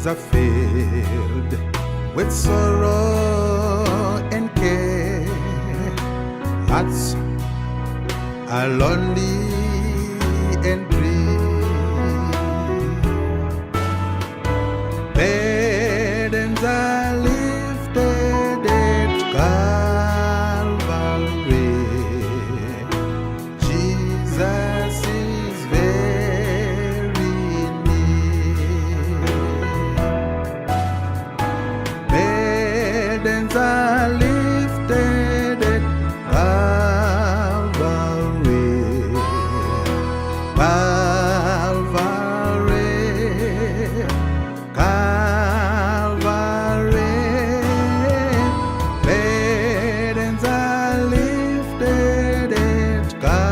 days are filled with sorrow and care. Hearts are lonely and grief. Burdens are lifted at Calvary. Jesus is very near. Burdens are lifted at Calvary. Calvary, Calvary. Burdens are lifted at Calvary.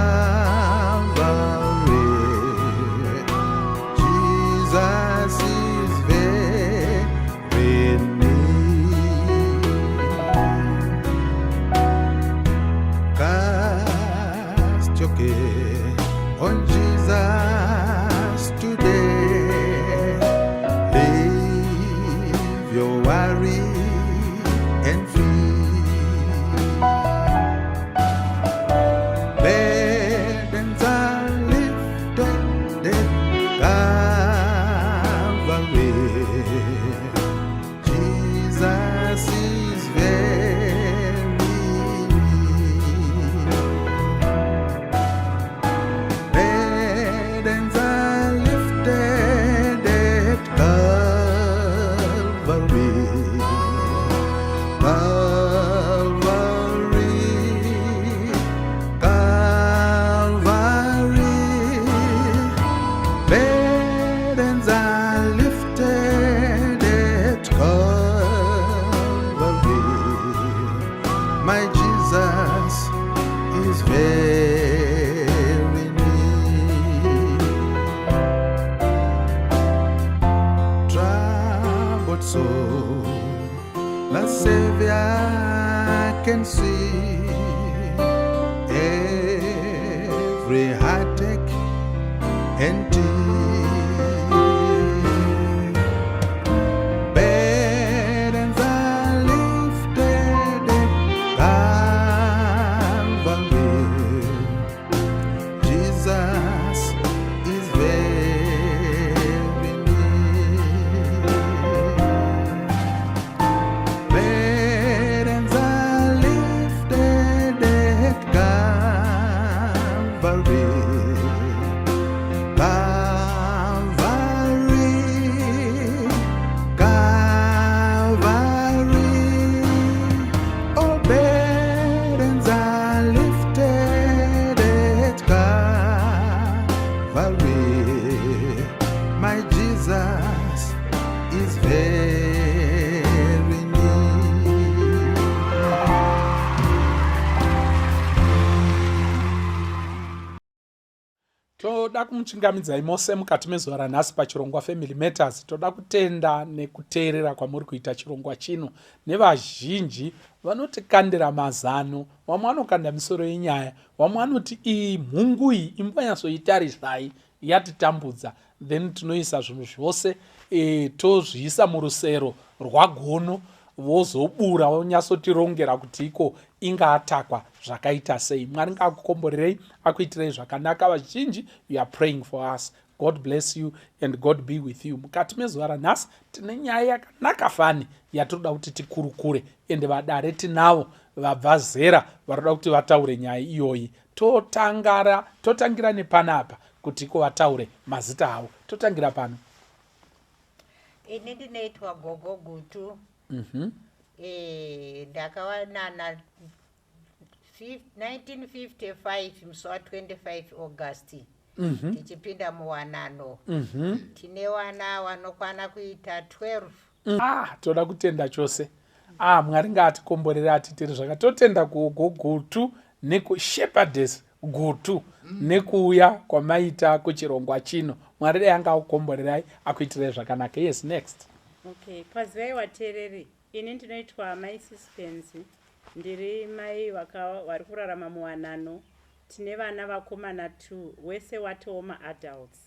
Jesus is very near. Cast your care on Jesus today. Leave your worry and fear. Burdens are lifted at Calvary. Jesus is very near. Burdens are lifted at Calvary. Calvary, Calvary. Burdens are lifted at Calvary. My Jesus is very near. Troubled soul, the Savior can see. Every heartache and tear. Burdens are lifted at Calvary. Jesus is very near. Burdens are lifted at Calvary. Calvary, Calvary. Oh, burdens are lifted at Calvary. My Jesus is very near. toda kumuchingamidzai mose mukati mezuva ranhasi pachirongwa Family Matters. Toda kutenda nekuteerera kwamuri kuita chirongwa chino nevazhinji vanotikandira mazano. Vamwe vanokanda misoro yenyaya, vamwe vanoti iyi mhungu iyi imbonyatsoitarisai yatitambudza, then tinoisa zvinhu zvose tozviisa murusero rwagono, vozobura vonyatsotirongera kuti iko ingaatakwa zvakaita sei. Mwari ngakukomborerei akuitirei zvakanaka. Vazhinji, you are praying for us. God bless you and God be with you. Mukati mezuva ranhasi tine nyaya yakanaka fani yatoda kuti tikurukure, ende vadare tinavo vabva zera varoda kuti vataure nyaya iyoyi. Totangira nepanapa kuti iko vataure mazita avo. Totangira pano. Ini ndinoitwa Gogo Gutu. Ndakawanana 1955 musi wa 25 August. Tichipinda muwanano. Tine wana vanokwana kuita 12. Toda kutenda chose. Mwari ngaatikomborere atitiri zvakatotenda kuGogo Gutu nekushepherdess Gutu nekuuya kwamaita kuchirongwa chino. Mwari dai angakukomborerai akuitirei zvakanaka. Yes, next. Okay, kwazivai wateereri. Ini ndinoitwa Mai Suspense. Ndiri mai vari kurarama muwanano tine vana vakomana 2 wese watoo maadults.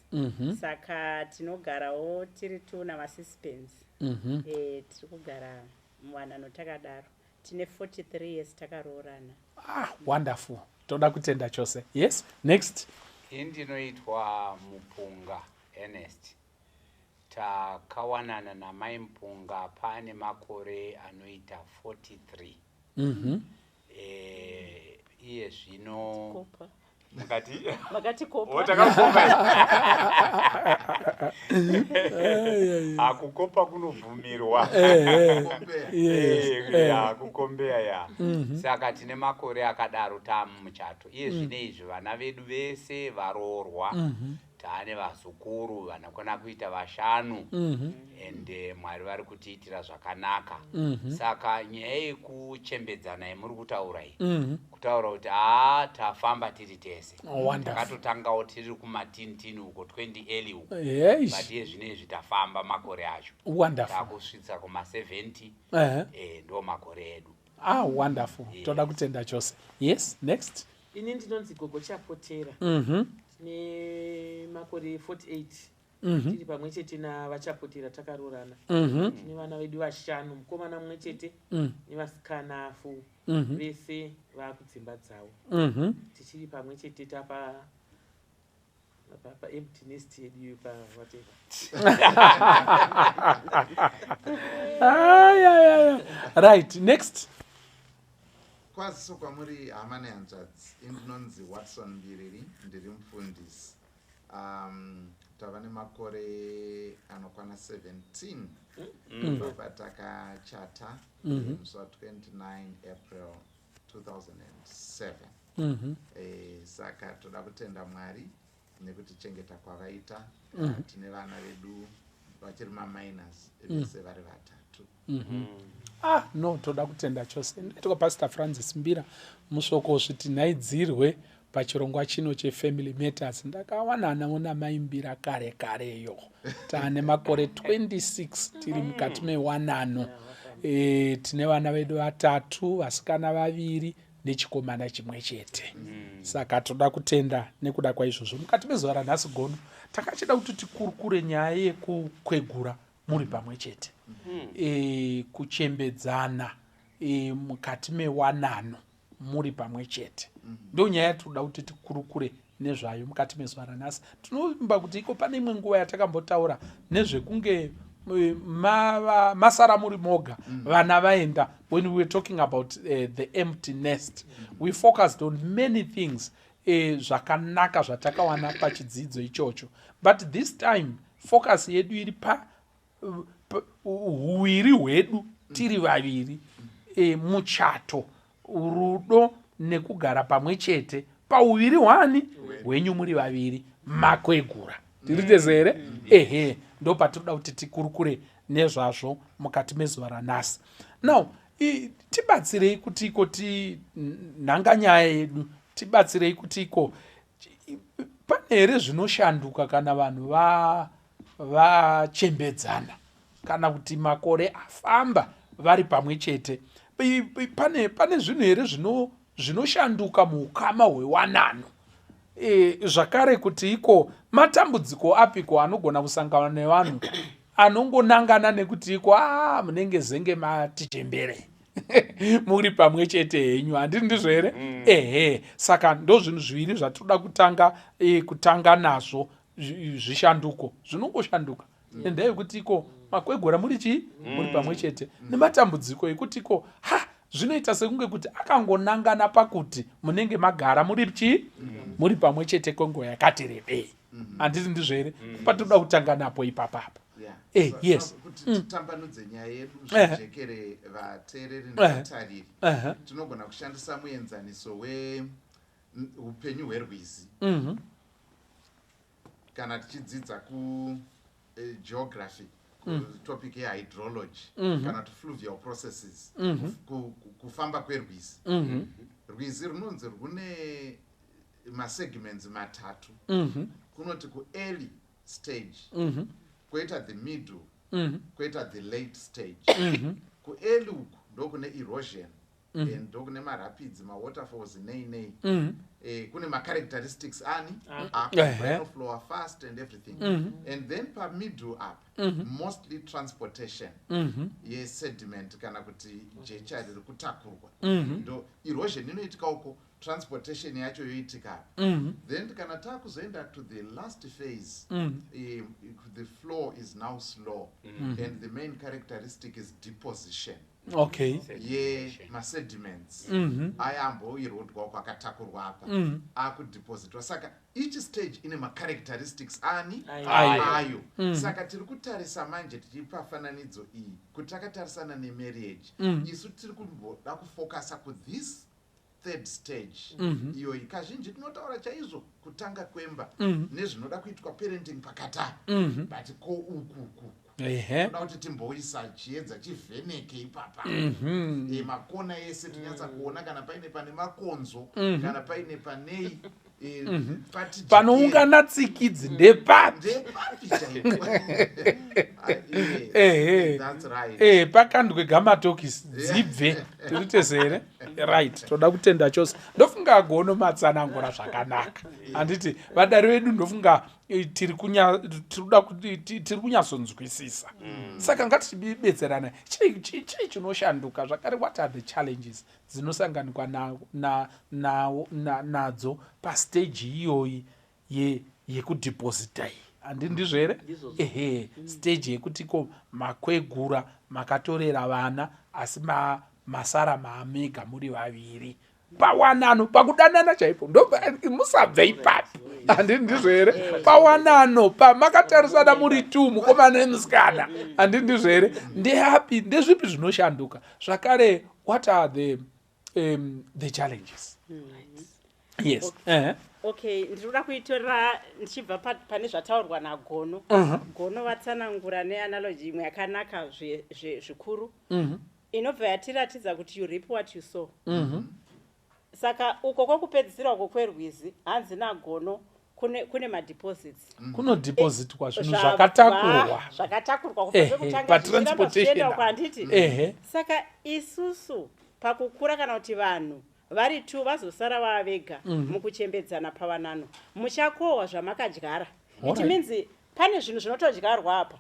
Saka tinogarawo tiri 2 namasuspense. Tiri kugara muwanano takadaro. Tine 43 years takaroorana. Wonderful. Toda kutenda chose. Yes, next. Ndinoitwa Mupunga Ernest. Takawanana namai Mupunga pane makore anoita 43. Iye zvino Makati kopa. Akukopa kunobvumirwa. Kukombeya ya. Saka tine makore akadaro tamuchato. Iye zvinezvi vana vedu vese varoorwa. Taane vazukuru vanokona kuita 5 ende Mwari vari kutiitira zvakanaka. Saka nyaya yekuchembedzana yemuri kutaura iyi, kutaura kuti tafamba tiri tese. Takatotangawo tiri kumatini uko 20 early uko. But iye zvinezvi tafamba makore acho. Takusvitsa kuma70 ndo makore edu. Wonderful. Toda kutenda chose. Yes, next. Ini ndinonzi Gogo Chapotera. Makore 48. Tiri pamwe chete navachapotera takaroorana. Tine vana vedu 5, mukomana mumwe chete nevasikana 4. Vese vakudzimba dzavo. Tichiri pamwe chete tapa empty nest yedu whatever. Right, next. Kwaziso kwamuri hama nehanzvadzi. Indinonzi Watson Mbiriri, ndiri mufundisi. Tava nemakore anokwana 17. Baba takachata musi wa29 April 2007. Saka toda kutenda Mwari nekutichengeta kwavaita. Tine vana vedu vachiri maminors vese vari 3. No, toda kutenda chose. Nditoka Pastor Francis Mbira musoko zviti nhaidzirwe pachirongwa chino cheFamily Matters. Ndakawanana namai Mbira kareyo. Taane makore 26 tiri mukati mewanano. Tine vana vedu 3, vasikana 2 nechikomana chimwe chete. Saka toda kutenda nekuda kwaizvozvo. Mukati mezuva ranhasi gono takachida kuti tikurukure nyaya yekukwegura muri pamwe chete. Kuchembedzana mukati mewanano muri pamwe chete. Ndo nyaya toda kuti tikurukure nezvayo mukati mezuva ranhasi. Tinovimba kuti iko pane imwe nguva yatakambotaura nezvekunge masara muri moga vana vaenda. When we were talking about the empty nest, we focused on many things zvakanaka zvatakawana pachidzidzo ichocho. But this time focus yedu iri huwiri hwedu tiri vaviri, muchato, rudo nekugara pamwe chete pauwiri hwenyu muri vaviri makwegura. Tiritezere? Ndo patinoda kuti tikurukure nezvazvo mukati mezuva ranhasi. Now, tibatsirei kutiko nhanga nyaya yedu, tibatsirei kutiko pane here zvinoshanduka kana vanhu vachembedzana, kana kuti makore afamba vari pamwe chete. Pane zvinhu here zvinoshanduka muukama hwewanano. Zvakare kuti iko matambudziko apiko anogona kusangana nevanhu anongonangana nekuti iko munenge zenge matichembere muri pamwe chete henyu. Handiri ndizvo here? Saka ndo zvinhu zviviri zvatoda kutanga nazvo. Zvishanduko zvinongoshanduka nendaya yekuti iko makwegura muri pamwe chete, nematambudziko ekuti iko zvinoita sekunge kuti akangonangana pakuti munenge magara muri pamwe chete kwenguva yakati rebei. Handiri ndizvo here? Patoda kutanga napo ipapapo. Yes. Kuti titambanudze nyaya yedu zvijekere vateereri nevatariri, tinogona kushandisa muenzaniso weupenyu hwerwizi. Kana tichidzidza kugeography, topic yehydrology, kana kuti fluvial processes, kufamba kwerwizi. Rwizi runonzi rune masegments 3. Kunoti kuearly stage, kwoita the middle, kwoita the late stage. Kuearly uku ndokune erosion, ndokune marapids mawaterfalls nei kune macharacteristics ani flow fast and everything and then pamiddle up mostly transportation yesediment kana kuti jecha riri kutakurwa ndo erosion inoitika uko transportation yacho yoitika then kana takuzoenda to the last phase the flow is now slow and the main characteristic is deposition okay masediments ayamboirondwa kwakatakurwa apa akudepositwa saka each stage ine macharacteristics ani ayo saka tiri kutarisa manje tichipa fananidzo iyi kuti takatarisana nemarriage isu tiri kumboda kufocusa kuthis third stage iyo kazhinji tinotaura chaizvo kutanga kwemba nezvinoda kuitwa parenting pakata but ko ukuku toda kuti timboisa chiedza chivheneke ipapa makona ese tinyatsa kuona kana paine pane makonzo kana paine panei panoungana tsikidzi ndepapi pakandwe gamatokisi dzibve tiritezere right toda kutenda chose ndofunga agono matsanangura zvakanaka handiti vadari vedu ndofunga tiri kunyatsonzwisisa saka ngatibetserana chii chinoshanduka zvakare what are the challenges dzinosanganikwa nadzo pastage iyoyi yekudeposita iyi handi ndizvo here stage yekuti ko makwegura makatorera vana asi masara maamega muri vaviri pawanano pakudanana chaipo ndo musabve ipapi handi ndizvo here pawanano pamakatarisana muri 2 mukomana nemusikana handi ndizvo here ndehapi ndezvipi zvinoshanduka zvakare what are the challenges yes okay ndinoda kuitorera ndichibva pane zvataurwa nagono gono vatsanangura neanalogy imwe yakanaka zvikuru inobva yatiratidza kuti you reap what you sow saka uko kwokupedzisira uko kwerwizi hanzi nagono kune madeposits kunodepozitwa zvinhu zvakatakurwa kupatransportation kwanditi saka isusu pakukura kana kuti vanhu vari 2 vazosara vavega mukuchembedzana pawanano muchakohwa zvamakadyara it means pane zvinhu zvinotodyarwa apa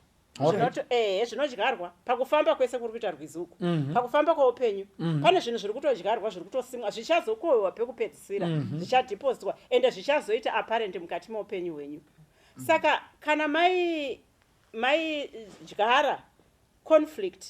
zvinodyarwa pakufamba kwese kuri kuita rwizi uku pakufamba kweupenyu pane zvinhu zviri kutodyarwa zviri kutosimwa zvichazokohwewa pekupedzisira zvichadepositwa ende zvichazoita apparent mukati meupenyu hwenyu saka kana maidyara conflict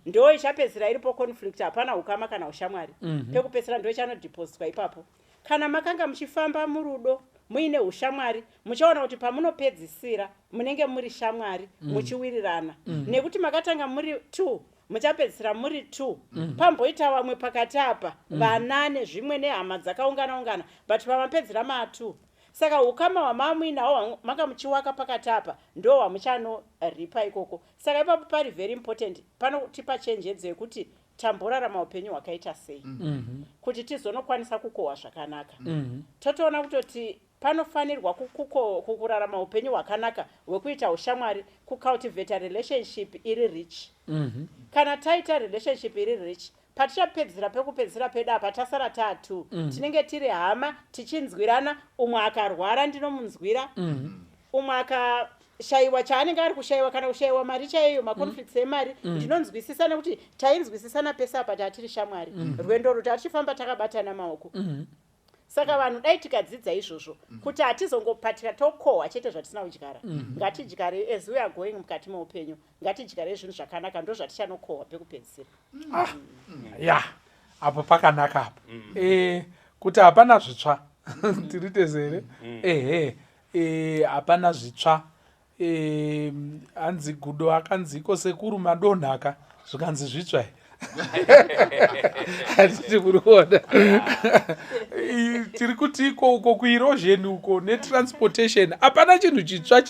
ndo ichapedzisira iripo conflict hapana ukama kana ushamwari pekupedzisira ndo ichanodepostwa ipapo kana makanga muchifamba murudo muine ushamwari muchaona kuti pamunopedzisira munenge muri shamwari muchiwirirana nekuti makatanga muri 2 muchapedzisira muri 2 pamboita vamwe pakati apa vanane zvimwe nehama dzakaungana but pamapedzisira ma2 saka ukama hwamamuinawo manga muchiwaka pakati apa ndo hwamuchanoripa ikoko saka ipapo pari very important panotipa chenjedzo yekuti tamborarama upenyu hwakaita sei kuti tizonokwanisa kukohwa zvakanaka totoona kutoti panofanirwa kukurarama upenyu hwakanaka hwekuita ushamwari kucultivate relationship iri rich kana taita relationship iri rich patichapedzisira pekupedzisira pedu apa tasara tatu tinenge tiri hama tichinzwirana umwe akarwara ndinomunzwira umwe akashayiwa chaanenge ari kushayiwa kana kushayiwa mari chaiyo makonflicts emari ndinonzwisisa nekuti tainzwisisana pese apa tatiri shamwari rwendo ruti atichifamba takabatana maoko saka vanhu dai tikadzidza izvozvo kuti hatizongopatira tokohwa chete zvatisina kudyara ngatidyare as we are going mukati meupenyu ngatidyare zvinhu zvakanaka ndo zvatichanokohwa pekupedzisira apo pakanaka apo kuti hapana zvitsva tiritezere hapana zvitsva hanzi gudo akanziko sekuru madonhaka zvikanzi zvitsva hatiti kuri kuona tiri kuti uko kuerosion uko netransportation hapana chinhu chitsva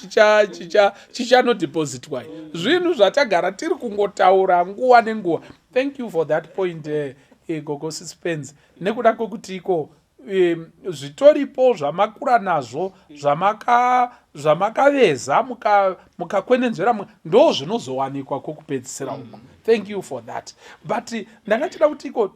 chichanodepozitwa zvinhu zvatagara tiri kungotaura nguva nenguva. Thank you for that point gogo suspense nekuda kwokuti iko zvitoripo zvamakura nazvo zvamakaveza mukakwenenzvera ndo zvinozowanikwa kwokupedzisira uko. Thank you for that. But ndangachida kuti iko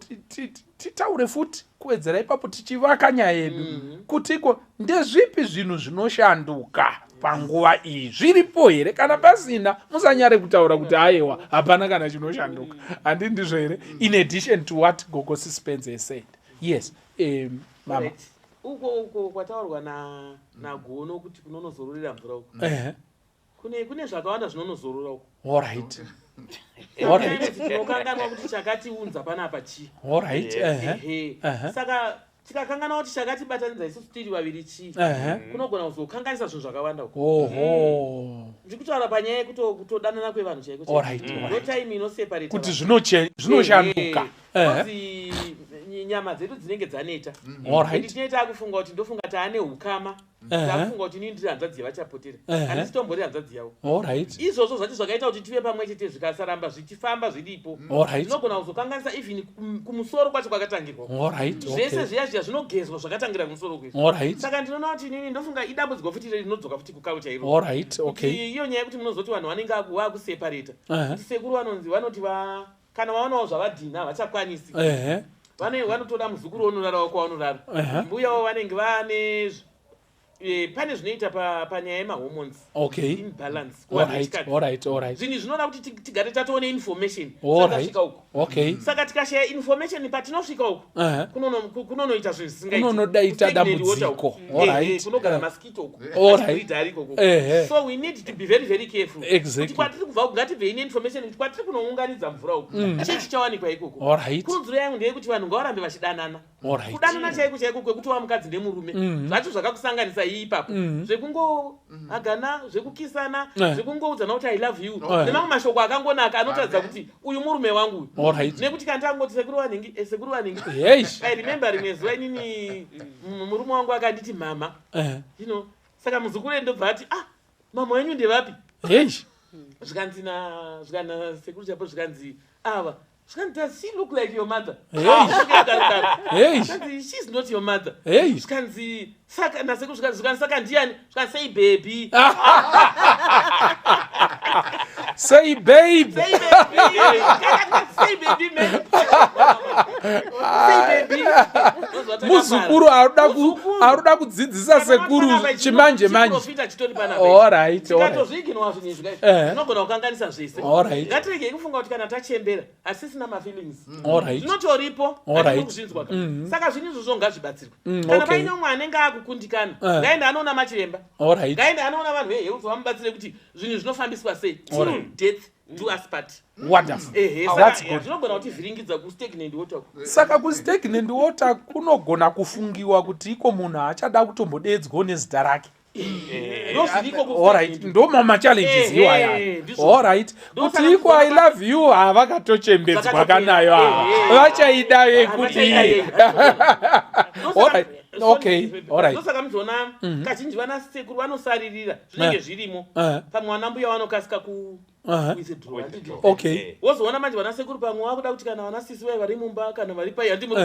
titaure futi kuwedzera ipapo tichivaka nyaya yedu kuti iko ndezvipi zvinhu zvinoshanduka panguva iyi, zviripo here? Kana pasina musanyare kutaura kuti aiwa hapana kana chinoshanduka. Handi ndizvo here? In addition to what Gogosi Spence has said. Yes, mama. Right. Uko kwataurwa nagono kuti kunonozororera mvura uko. Kune zvakawanda zvinonozorora uko. All right. Tinokanganwa kuti chakatiunza panapa chi. All right. Saka tikakanganwa kuti chakatibatanidza isusu tiri vaviri chi, kunogona kuzokanganisa zvinhu zvakawanda uko. Ndikutaura panyaya yekutodanana kwevanhu chaiko. All right. No time inoseparate kuti zvinoshanduka. Kozi nyama dzedu dzinenge dzaneta. Ndinoita kufunga kuti ndofunga taane ukama. Ndafunga kuti nini ndiri hanzvadzi yavachapotera. Handisi tombori hanzvadzi yavo. Izvozvo zvacho zvakaita kuti tive pamwe chete zvikasaramba zvichifamba zviripo. Zvinogona kuzokanganisa even kumusoro kwacho kwakatangirwa. Zvese zviya zvinogezwa zvakatangira kumusoro kwezvo. Saka ndinoona kuti nini ndofunga idambudziko futi rinodzoka futi kukaro chairo. Iyo nyaya yekuti munozoti vanhu vanenge vakuseparata. Sekuru vanoti kana vaonawo zvavadhina havachakwanisi. Vanotoda muzukuru onorarawo kwavanorara. Mbuya wavo vanenge vane pane zvinoita panyaya yemahormones. Imbalance. Zvinhu zvinoda kuti tigare tatoone information. Sakasvika uko. Saka tikashaya information patinosvika uko. Kunonoita zvinhu zvisingaita dambudziko. Kunogara mosquito uko. Ariko uko. So we need to be very very careful. Kuti kwatiri kubva uko ngativhei neinformation kuti kwatiri kunounganidza mvura uko. Chii chichawanikwa ikoko. Kurudziro yangu ndeyekuti vanhu ngavarambe vachidanana. Kudanana chaiko chaiko kwekuti wamukadzi nemurume. Zvacho zvakakusanganisa ipapo zvekungogana zvekukisana zvekungoudzana kuti I love you nemamwe mashoko akangonaka anotaridza kuti uyu murume wangu nekuti kandangoti sekuru wanhingi I remember rimwe zuva inini murume wangu akanditi mama saka muzukuru endobva ati mama wenyu ndevapi zvikanzi sekuru chapo zvikanzi ava does she look like your mother? She's not your mother. Zvikanzi saka naseku zvikanzi saka ndiani? Zvikanzi say baby. Say baby. Say baby man. Say baby. Muzukuru aruda kudzidzisa sekuru chimanje manje. All right. Tikatozviginwa zvinhu izvi zvinogona kukanganisa zvese. Ngatirege kufunga kuti kana tachembera asisina mafeelings. Zvinotoripo kuzvinzwa. Saka zvinhu izvozvo ngazvibatsirwe. Kana paine umwe anenge akukundikana ngaende anoona machiremba. Ngaende anoona vanhu vehealth vamubatsire kuti zvinhu zvinofambiswa sei. Till death do us part. Wonderful. That's good. Zvinogona kuti vhiringidza kustagnant water. Saka kustagnant water kunogona kufungiwa kuti iko munhu achada kutombodedzwa nezita rake. Alright, ndo mama challenges iwaya. Alright, kuti iko I love you havakatochembedzwa kanayo vachaida yekuti. Alright. Ndosaka muzoona kazhinji vana sekuru vanosaririra zvinenge zvirimo pamwana mbuya vanokasika kuidzidhura. Wozoona manje vana sekuru pamwe vakuda kuti kana vana sisi vari mumba kana vari pai handimo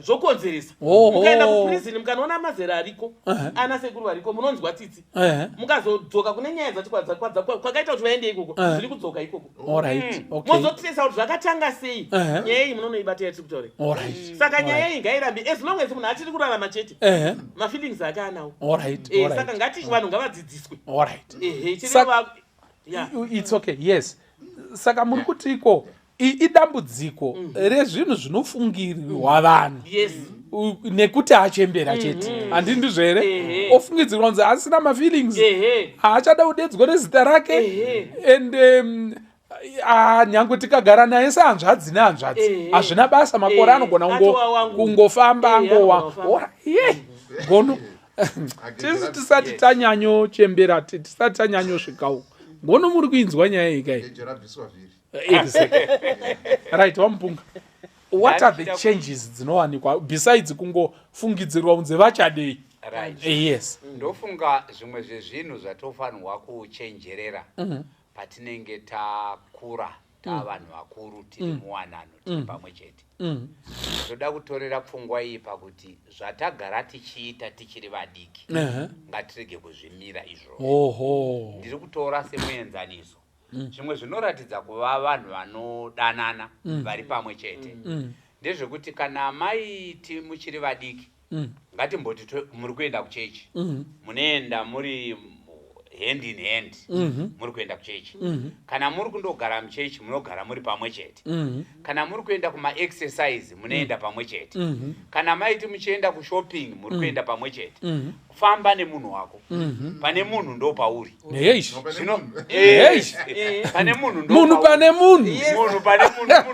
zvokonzeresa. Mukaenda kuprizini mukanoona mazera ariko ana sekuru variko munonzwa tsitsi mukazodzoka kune nyaya dzacho kwakaita kuti vaende ikoko zviri kudzoka ikoko mozotiresa kuti zvakatanga sei nyaya iyi munonoibata yatiri kutaura. Saka nyaya iyi ngairambe as long as munhu achiri kurarama chete mafeelings ake anawo. Saka ngati vanhu ngavadzidziswe. It's okay. Yes. Saka muri kuti iko idambudziko rezvinhu zvinofungirirwa vanhu nekuti achembera chete handi ndizvo here ofungidzirwa kunzi asina mafeelings haachada kudedzwa nezita rake and nyange tikagara naye sehanzvadzi nehanzvadzi hazvina basa makore anogona kungofamba angowa gono tisi tisati tanyanyochembera tisati tanyanyosvika uko gono muri kuinzwa nyaya ikai. Exactly. Right, wamupunga. What are the changes dzinowanikwa besides kungofungidzirwa kunze vachadei? Yes. Ndofunga zvimwe zvezvinhu zvatofanirwa kuchenjerera patinenge takura tavanhu vakuru tiri muwanano tiri pamwe chete. Toda kutorera pfungwa iyi pakuti zvatagara tichiita tichiri vadiki ngatirege kuzvimira izvozvo. Ndiri kutora semuenzaniso zvimwe zvinoratidza kuva vanhu vanodanana vari pamwe chete ndezvekuti kana maiti muchiri vadiki ngatimboti muri kuenda kuchechi munoenda muri hand in hand muri kuenda kuchechi kana muri kundogara muchechi munogara muri pamwe chete kana muri kuenda kuma-exercise munoenda pamwe chete kana maiti muchienda kushopping muri kuenda pamwe chete kufamba nemunhu wako pane munhu ndo pauri pane munhu pane munhu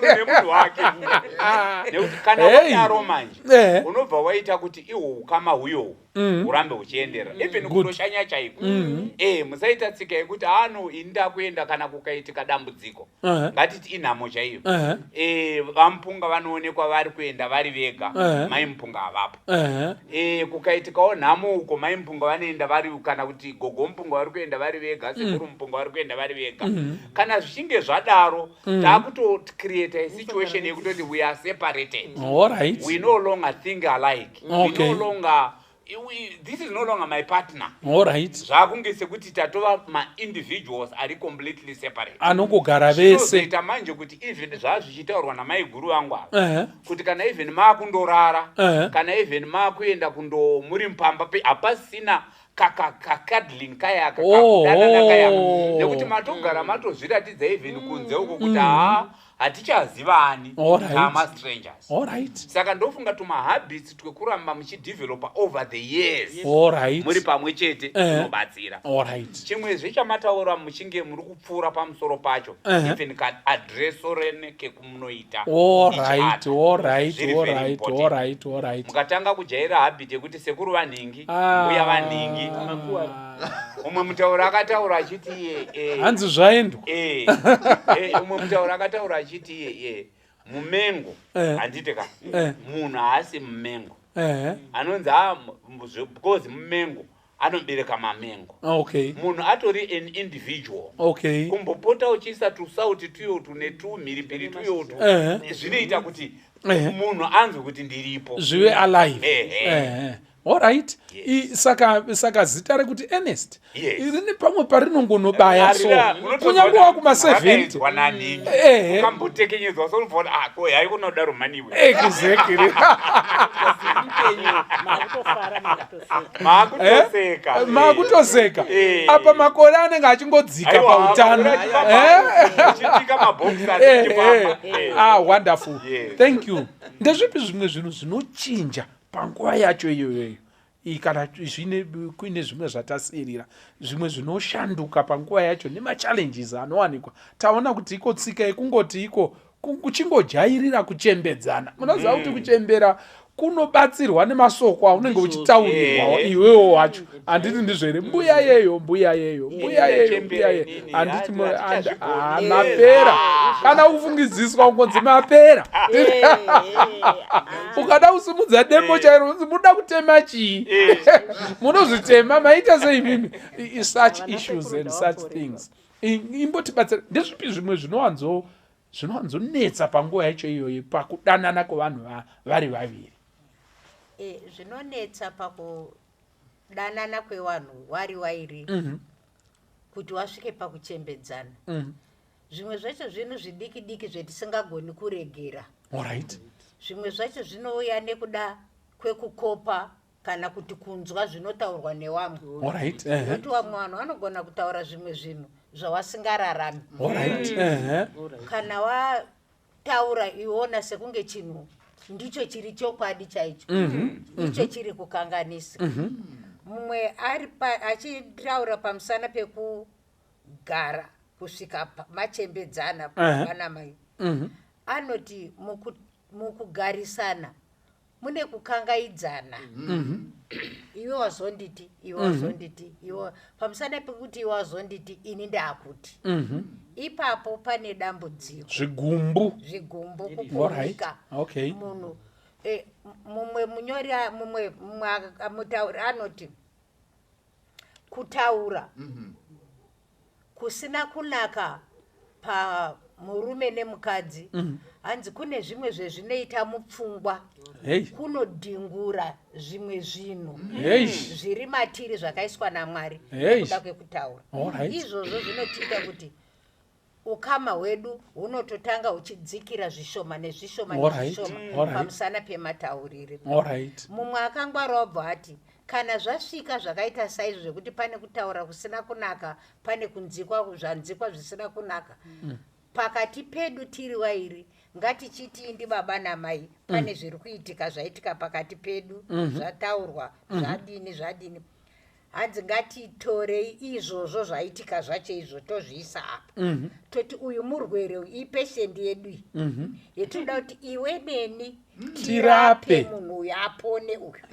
nemunhu wake nekuti kana wadaro manje unobva waita kuti ihwo ukama huyohu urambe uchienderera even kundoshanya chaiko musaita tsika yekuti ini ndakuenda kana kukaitika dambudziko ngatiti inhamo chaiyo vamupunga vanoonekwa vari kuenda vari vega maimupunga havapo kukaitikawo nhamo uko maimupunga vanoenda vari kana kuti gogo mupunga vari kuenda vari vega sekuru mupunga vari kuenda vari vega kana zvichinge zvadaro taakutocreate a situation yekutoti we are separated. Alright. We no longer think alike. We no longer this is no longer my partner. Alright. Zvakunge sekuti tatova ma-individuals ari completely separate. Anongogara vese. Zvinozoita manje kuti even zvazvichitaurwa namai guru vangu ava kuti kana even maakundorara kana even maakuenda muri mupamba hapasina kakadling kaya kakudanana kaya nekuti matogara matozviratidza even kunze uko kuti hatichazivani strangers. Saka ndofunga tuma-habits twekuramba muchidevelopa over the years muri pamwe chete tunobatsira. Chimwezve chamataura muchinge muri kupfuura pamusoro pacho even kaadresorene kekumunoita mukatanga kujaira habit yekuti sekuru vanhingi mbuya vanhingi umwe mutauro akataura achiti hanzi zvaendwa umwe mutauro akataura achiti mumengo handite ka munhu haasi mumengo anonzi because mumengo anobereka mamengo. Munhu atori an individual. Kumbopota uchiisa tusauti tuyotu netumhiripiri tuyotu zvinoita kuti munhu anzwe kuti ndiripo zvive alive. Alright. Saka zita rekuti Ernest rine pamwe parinongonobaya so kunyange wakuma-70 ukambotekenyedzwa sounobva kuti haikunodaro maniwe exactly maakutoseka apa makore anenge achingodzika pautano. Wonderful. Thank you. Ndezvipi zvimwe zvinhu zvinochinja panguva yacho iyoyo kana kuine zvimwe zvatasirira zvimwe zvinoshanduka panguva yacho nemachallenges anowanikwa taona kuti iko tsika yekungoti kuchingojairira kuchembedzana. Munoziva kuti kuchembera kunobatsirwa nemasoko aunenge uchitaurirwa iwewo wacho. Handiti ndizvere mbuya yeyo handiti mapera kana ufungidziswa ungonzi mapera ukada kusimudza demo chairo unzi muda kutema chii munozvitema maita sei mimi such issues and such things. Imbotibatsira ndezvipi zvimwe zvinowanzonetsa panguva yacho iyoyo pakudanana kwevanhu vari vaviri? Zvinonetsa pakudanana kwevanhu vari vairi kuti wasvike pakuchembedzana. Zvimwe zvacho zvinhu zvidiki diki zvetisingagoni kuregera. Zvimwe zvacho zvinouya nekuda kwekukopa kana kuti kunzwa zvinotaurwa nevamwe. Nokuti vamwe vanhu vanogona kutaura zvimwe zvinhu zvawasingararami. Kana wataura iwona sekunge chinhu ndicho chiri chokwadi chaicho ndicho chiri kukanganisa. Mumwe achitaura pamusana pekugara kusvika machembedzana pana mai anoti mukugarisana mune kukangaidzana. Iwe wazonditi iwe wazonditi iwe pamusana pekuti iwe wazonditi ini ndaakuti ipapo pane dambudziko zvigumbu kupunika. Munhu mumwe munyori mumwe mutauri anoti kutaura kusina kunaka murume nemukadzi hanzi kune zvimwe zvezvinoita mupfungwa kunodhingura zvimwe zvinhu zviri matiri zvakaiswa naMwari kuda kwekutaura. Izvozvo zvinotiita kuti ukama hwedu hunototanga huchidzikira zvishoma nezvishoma nezvishoma pamusana pemataurire. Mumwe akangwara wabva ati kana zvasvika zvakaita saizvo zvekuti pane kutaura kusina kunaka, pane kunzikwa zvanzikwa zvisina kunaka pakati pedu tiri wairi, ngatichiti indi baba namai pane zviri kuitika zvaitika pakati pedu zvataurwa zvadini hanzi ngatitorei izvozvo zvaitika zvacho izvo tozviisa apa toti uyu murwere ipeshendi yedu yetinoda kuti iwe neni tirape munhu uyu apone uyu.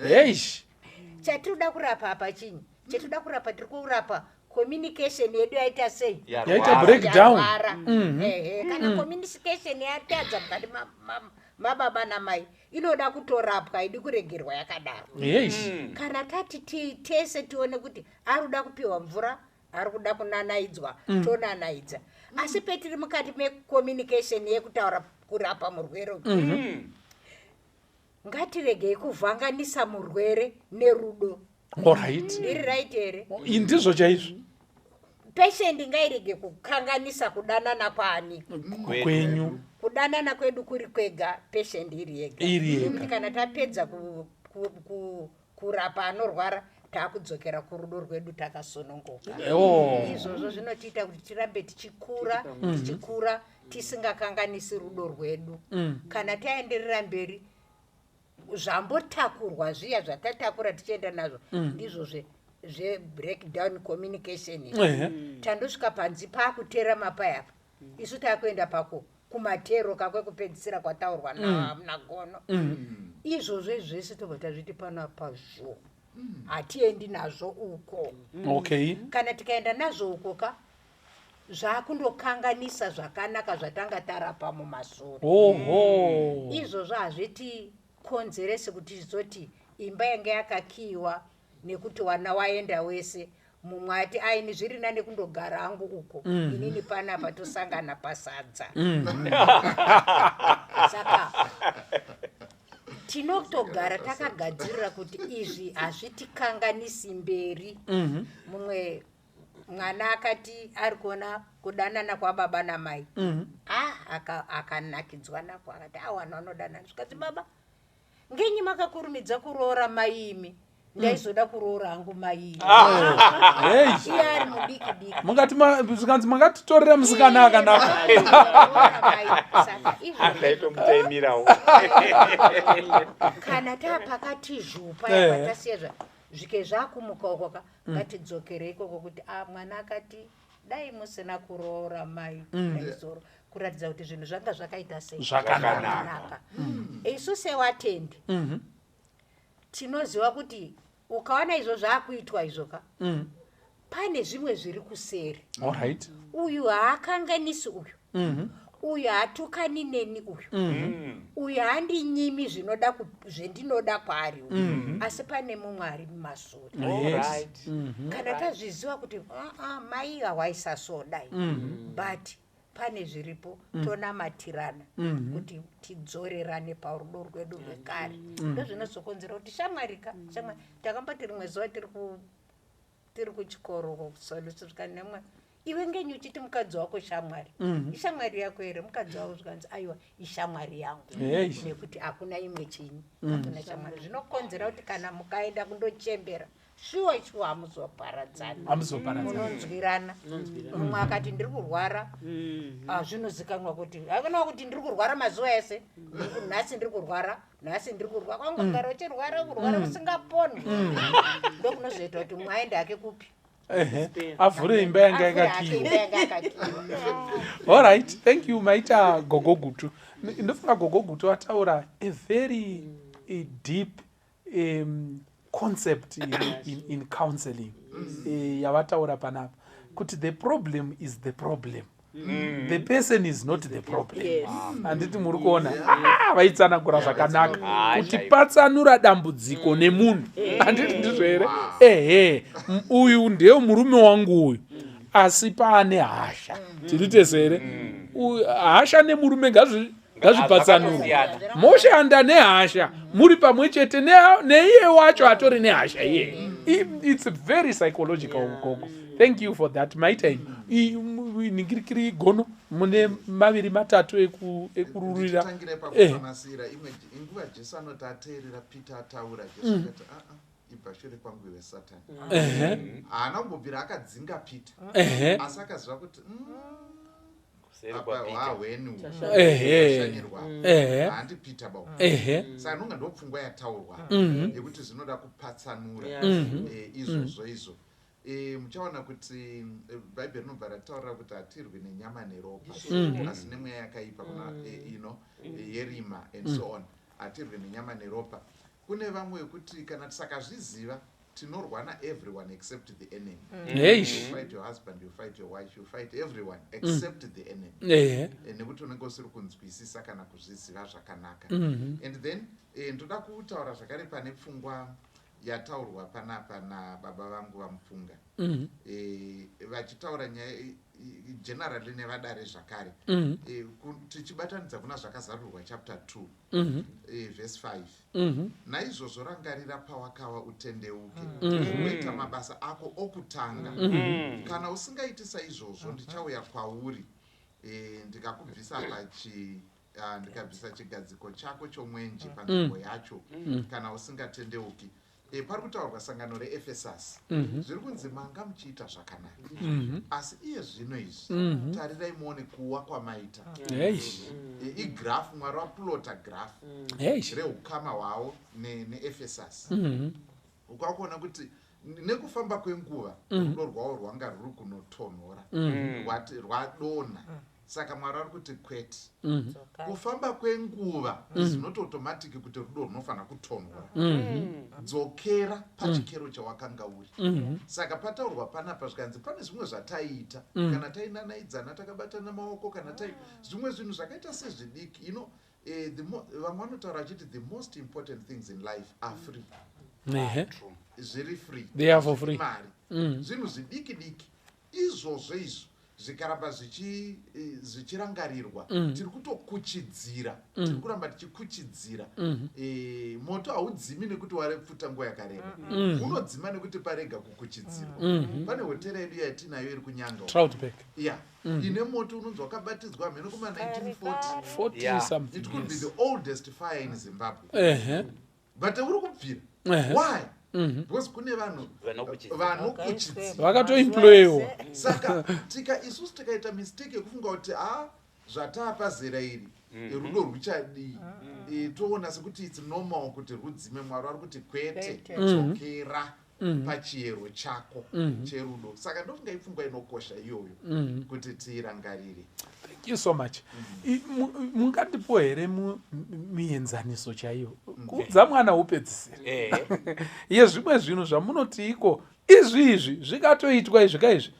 Chatinoda kurapa apa chinyi? Chatinoda kurapa tiri kurapa communication yedu yaita sei? Yaita breakdown. Kana communication yatadza mukati mababa namai inoda kutorapwa, idi kuregerwa yakadaro. Kana tati tese tione kuti ari kuda kupiwa mvura, ari kuda kunanaidzwa, tonanaidza. Asi petiri mukati mecommunication yekutaura kurapa murwere ngatiregei kuvhanganisa murwere nerudo. Ndiri right here? Indizvo chaizvo. Patient ngairege kukanganisa kudanana kwani kwenyu. Kudanana kwedu kuri kwega, patient iri yega. Kana tapedza kurapa anorwara takudzokera kurudo rwedu takasununguka. Izvozvo zvinotiita kuti tirambe tichikura tisingakanganisi rudo rwedu. Kana taenderera mberi zvambotakurwa zviya zvatatakura tichienda nazvo ndizvo breakdown communication. Tandosvika panzi pakutera mapai apa isu takuenda pako kumatero kakwe kupedzisira kwataurwa nagono. Izvozvo zvese tobva tazviti pana pazvo hatiendi nazvo uko. Kana tikaenda nazvo uko zvakundokanganisa zvakanaka zvatanga tarapa mumasoro. Izvozvo hazviti konzerese kuti zvizoti imba yanga yakakiyiwa nekuti wana waenda wese, mumwe ati aini zviri nane kundogara hangu uko inini panapa tosangana pasadza. Saka tinotogara takagadzirira kuti izvi hazvitikanganisi mberi. Mumwe mwana akati ari kuona kudanana kwababa namai akanakidzwa nako akati wana vanodanana. Zvikati baba ngenyi makakurumidza kuroora maimi, ndaizoda kuroora hangu maimi. Iye ari mudiki mukati makatitorera musikana akanaka. Kana tapakati zhupa yapatasiyazva zvike zvakumuka ukoka ngatidzokere ikoko kuti mwana akati dai musina kuroora mai ndaizoro, kuratidza kuti zvinhu zvanga zvakaita sei zvakanaka. Isu sewatendi tinoziva kuti ukaona izvo zvaakuitwa izvoka pane zvimwe zviri kuseri. Uyu haakanganisi uyu haatukani neni uyu handinyimi zvendinoda kwaari asi pane mumwe ari mumasoro. Kana tazviziva kuti mai hawaisasodai but pane zviripo tonamatirana kuti tidzorerane parudo rwedu rwekare. Ndozvinozokonzera kuti shamwarika takamboti rimwe zuva tiri kuchikoro kusolusi zvikanemwe iwe ngenyu uchiti mukadzi wako shamwari, ishamwari yako here? Mukadzi wako zvikanzi aiwa ishamwari yangu nekuti hakuna imwe chinyi, hakuna shamwari. Zvinokonzera kuti kana mukaenda kundochembera shuwa hamuzoparadzana, munonzwirana. Mumwe akati ndiri kurwara zvinozikanwa kuti hakunawa kuti ndiri kurwara mazuva ese, nhasi ndiri kurwara kwangogara uchirwara usingaponi. Ndokunozoita kuti mwaenda hake kupi avhure imba yanga yakakiwa. Alright, thank you maita Gogo Gutu. Ndofunga Gogo Gutu ataura a very deep concept in counseling yavataura panapa kuti the problem is the problem, the person is not the problem. Handiti muri kuona vaitsanangura zvakanaka kuti patsanura dambudziko nemunhu. Handiti ndizvo here? Uyu ndiye murume wangu uyu asi paane hasha tiri tesere hasha nemurume ngazvipatsanurwe moshanda nehasha muri pamwe chete neiye wacho atori nehasha iye. It's very psychological ukoko. Thank you for that. Maitai ningirikiri gono mune maviri matatu ekururira. Nditangire pakufanasira imwe inguva Jesu anoti ateerera Peter ataura Jesu akati ibvashure kwangu iwe Satani. Haana kumbobvira akadzinga Peter. Asi akaziva kuti handi Peter bau. Saka nonga ndopfungwa yataurwa yekuti zvinoda kupatsanura izvo. Muchaona kuti bhaibheri rinobva rataurira kuti hatirwi nenyama neropa asi nemweya yakaipa kuna yerima and so on. Hatirwi nenyama neropa. Kune vamwe kuti kana tisakazviziva tinorwana everyone except the enemy. You fight your husband, you fight your wife, you fight everyone except the enemy. Nekuti unenge usiri kunzwisisa kana kuzviziva zvakanaka. And then ndoda kutaura zvakare pane pfungwa yataurwa panapa nababa vangu vamupunga vachitaura nyaya generally nevadare zvakare tichibatanidza kuna zvakazarurwa chapter 2 verse 5 naizvozvo rangarira pawakava utendeuke ugoita mabasa ako okutanga kana usingaiti saizvozvo ndichauya kwauri ndikakubvisa ndikabvisa chigadziko chako chomwenje panzvimbo yacho kana usingatendeuki. Pari kutaurwa sangano reEfesasi zviri kunzi manga muchiita zvakanaka asi iye zvino izvi tarirai muone kuwa kwamaita igrafu mwari waplota grafu reukama hwavo neEfesasi ukakuona kuti nekufamba kwenguva rudo rwavo rwanga ruri kunotonhora rwadonha. Saka mwari ari kuti kwete kufamba kwenguva is not automatic kuti rudo runofanira kutonhora. Dzokera pachikero chawakanga uri. Saka pataurwa panapa zvikanzi pane zvimwe zvataita kana tainanaidzana takabatana maoko kana zvimwe zvinhu zvakaita sezvidiki vamwe vanotaura vachiti the most important things in life are free. Zviri free. They are for free. Mari zvinhu zvidiki diki izvozvo izvo zvikaramba zvichirangarirwa tiri kutokuchidzira tiri kuramba tichikuchidzira moto haudzimi nekuti warepfuta nguva yakareba unodzima nekuti parega kukuchidzirwa. Pane hotera yedu yatinayo iri kunyanga ine moto unonzi wakabatidzwa mheno kuma 1940 it could be the oldest fire in Zimbabwe but uri kubvira why because kune vanhu vanokuchidzira vakatoemployiwa. Saka isusu tikaita mistake yekufunga kuti zvatapa zera iri rudo ruchadii toona sekuti it's normal kuti rudzime. Mwari ari kuti kwete dzokera pachiyero chako cherudo. Saka ndofunga ipfungwa inokosha iyoyo kuti tiirangarire. Thank you so much. Mungatipo here mienzaniso chaiyo kuudza mwana upedzisira iye zvimwe zvinhu zvamunoti iko izvi zvikatoitwa izvi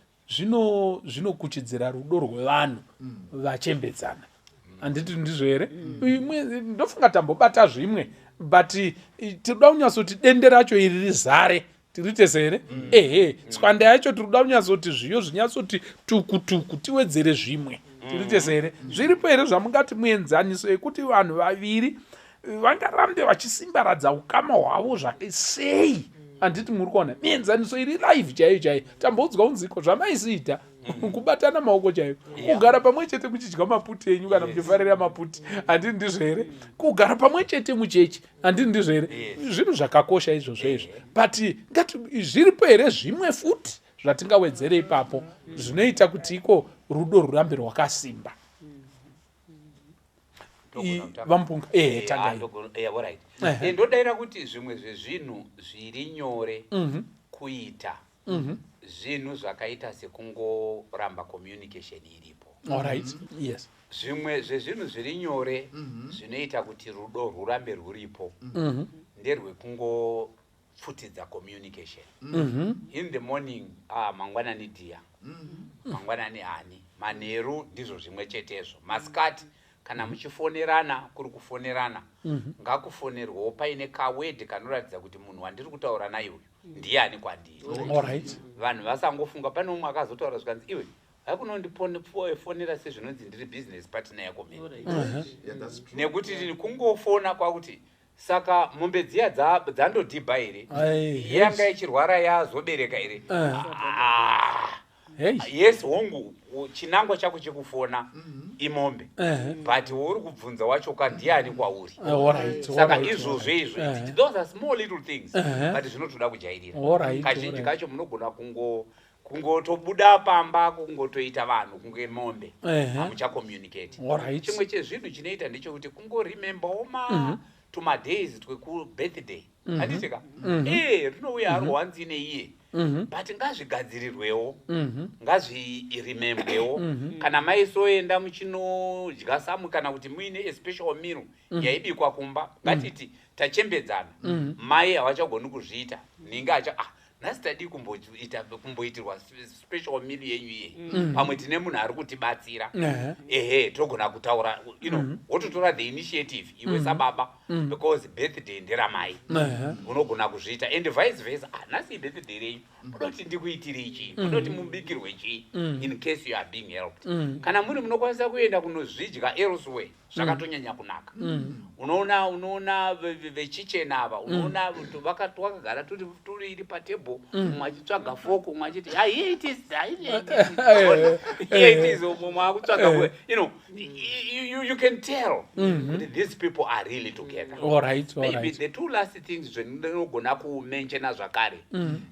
zvinokuchidzira rudo rwevanhu vachembedzana. Handiti ndizvo here? Ndofunga tambobata zvimwe but tinoda kunyatsoti dende racho iri rizare tiri tesere tswanda yacho tinoda kunyatsoti zviyo zvinyatsoti tukutuku tiwedzere zvimwe tiri tesere. Zviripo here zvamungati muenzaniso yekuti vanhu vaviri vangarambe vachisimbaradza ukama hwavo zvakesei? Handiti muri kuona mienzaniso iri live chaiyo tamboudzwa unziko zvamaisiita kubatana maoko chaiyo kugara pamwe chete muchidya maputi enyu kana muchifarira maputi. Handiti ndizvo here? Kugara pamwe chete muchechi. Handiti ndizvo here? Zvinhu zvakakosha izvozvo izvo but zviripo here zvimwe futi zvatingawedzere ipapo zvinoita kuti iko rudo rurambe rwakasimba? Vamupunga ndodaira kuti zvimwe zvezvinhu zviri nyore kuita zvinhu zvakaita sekungoramba communication iripo. Zvimwe zvezvinhu zviri nyore zvinoita kuti rudo rurambe ruripo nderwekungopfutidza communication. In the morning mangwanani dia mangwanani hani manheru ndizvo zvimwe chetezvo. Masikati kana muchifonerana kuri kufonerana ngakufonerwawo paine kawedhi kanoratidza kuti munhu wandiri kutaura naye uyu ndiani kwandiri. vanhu vasangofunga. Pane umwe akazotaura zvikanzi iwe haikunondifonera sezvinonzi ndiri business partner yako nekuti kungofona kwakuti saka mombe dziya dzandodhibha here yanga ichirwara yazobereka here. Yes hongu chinangwa chako chekufona imombe but uri kubvunza wacho ndiani kwauri. Saka izvozvo izvo those are small little things but zvinotoda kujairira. Kazhinji kacho munogona kungotobuda pamba kungotoita vanhu kunge mombe hamuchacommunicate. Chimwe chezvinhu chinoita ndechekuti kungoremembawo tumadays twekubirthday handitika rinouya haro wanzi neiye but ngazvigadzirirwewo ngazviremembwewo kana maisoenda muchinodya samu kana kuti muine especial meal yaibikwa kumba ngatiti tachembedzana mai havachagoni kuzviita ninge acha nhasi tadi kumboitirwa special meal yenyu iye pamwe tine munhu ari kutibatsira togona kutaura wototora the initiative iwe sababa because birthday nderamai unogona kuzviita and vice versa. Nhasi birthday renyu kudoti ndikuitire ichi kudoti mubikirwe chii in case you are being helped. Kana muri munokwanisa kuenda kunozvidya elsewhere zvakatonyanya kunaka. Unoona vechichena ava unoona vakagara turi iri patable umwe achitsvaga foko umwe achiti here it is umwe akutsvaga you can tell that these people are really together. Maybe the two last things zvinogona kumenshena zvakare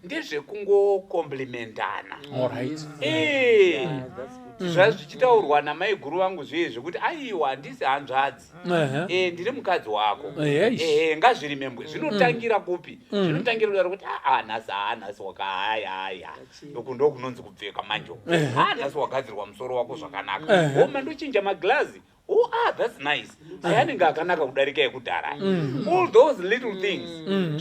ndezvekungokomplimentana zvichitaurwa namai guru vangu zviye zvekuti aiwa handisi hanzvadzi ndiri mukadzi wako ngazvirimembwe. Zvinotangira kupi? Zvinotangira kudaro kuti nhasi wakahaya uku ndo kunonzi kupfeka manjo nhasi wagadzirwa musoro wako zvakanaka mandochinja maglazi that's nice anenge akanaka kudarika ekudhara. All those little things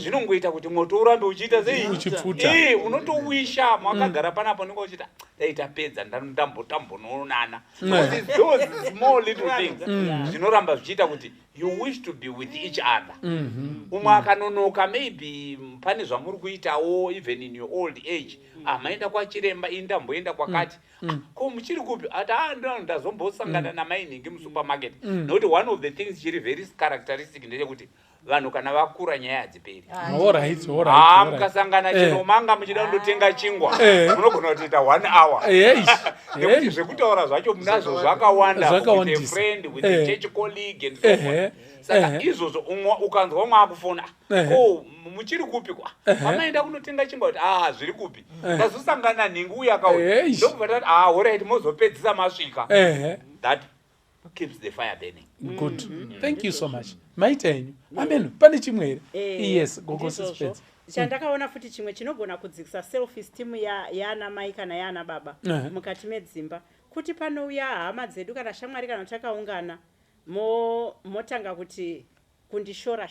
zvinongoita kuti moto urambe uchiita sei unotowisha mwakagara panapo ninge uchita dai tapedza ndambonoonana. Those small little things zvinoramba zvichiita kuti you wish to be with each other. Umwe akanonoka maybe pane zvamuri kuitawo even in your old age maenda kwachiremba indamboenda kwakati ko muchiri kupi ati ndazombosangana namai ningi musupermarket. Nokuti one of the things chiri very characteristic ndechekuti vanhu kana vakura nyaya hadziperi. Mukasangana chino manga muchida kundotenga chingwa munogona kutoita 1 hour nekuti zvekutaura zvacho munazvo zvakawanda with a friend with a church colleague and so forth. Saka izvozvo ukanzwa umwe akufona muchiri kupi vamaenda kunotenga chingwa kuti zviri kupi ndazosangana ningi uyu akauya ndokubva tati alright mozopedzisa masvika. That keeps the fire burning. Good. Thank you so much. Maita henyu ameno pane chimwe here? Yes, gogo suspense. Chandakaona futi chimwe chinogona kudzikisa self esteem yana mai kana yana baba mukati medzimba kuti panouya hama dzedu kana shamwari kana takaungana motanga kuti kundishora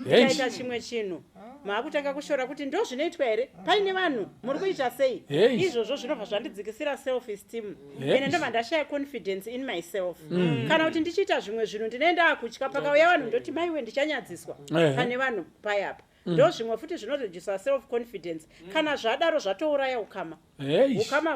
taita chimwe chinhu maakutanga kushora kuti ndo zvinoitwa here paine vanhu muri kuita sei izvozvo zvinobva zvandidzikisira self esteem ine ndobva ndashaya confidence in myself. Kana kuti ndichiita zvimwe zvinhu ndinoenda akutya pakauya vanhu ndoti maiwe ndichanyadziswa pane vanhu payapa ndo zvimwe futi zvinorejisa self confidence. Kana zvadaro zvatouraya ukama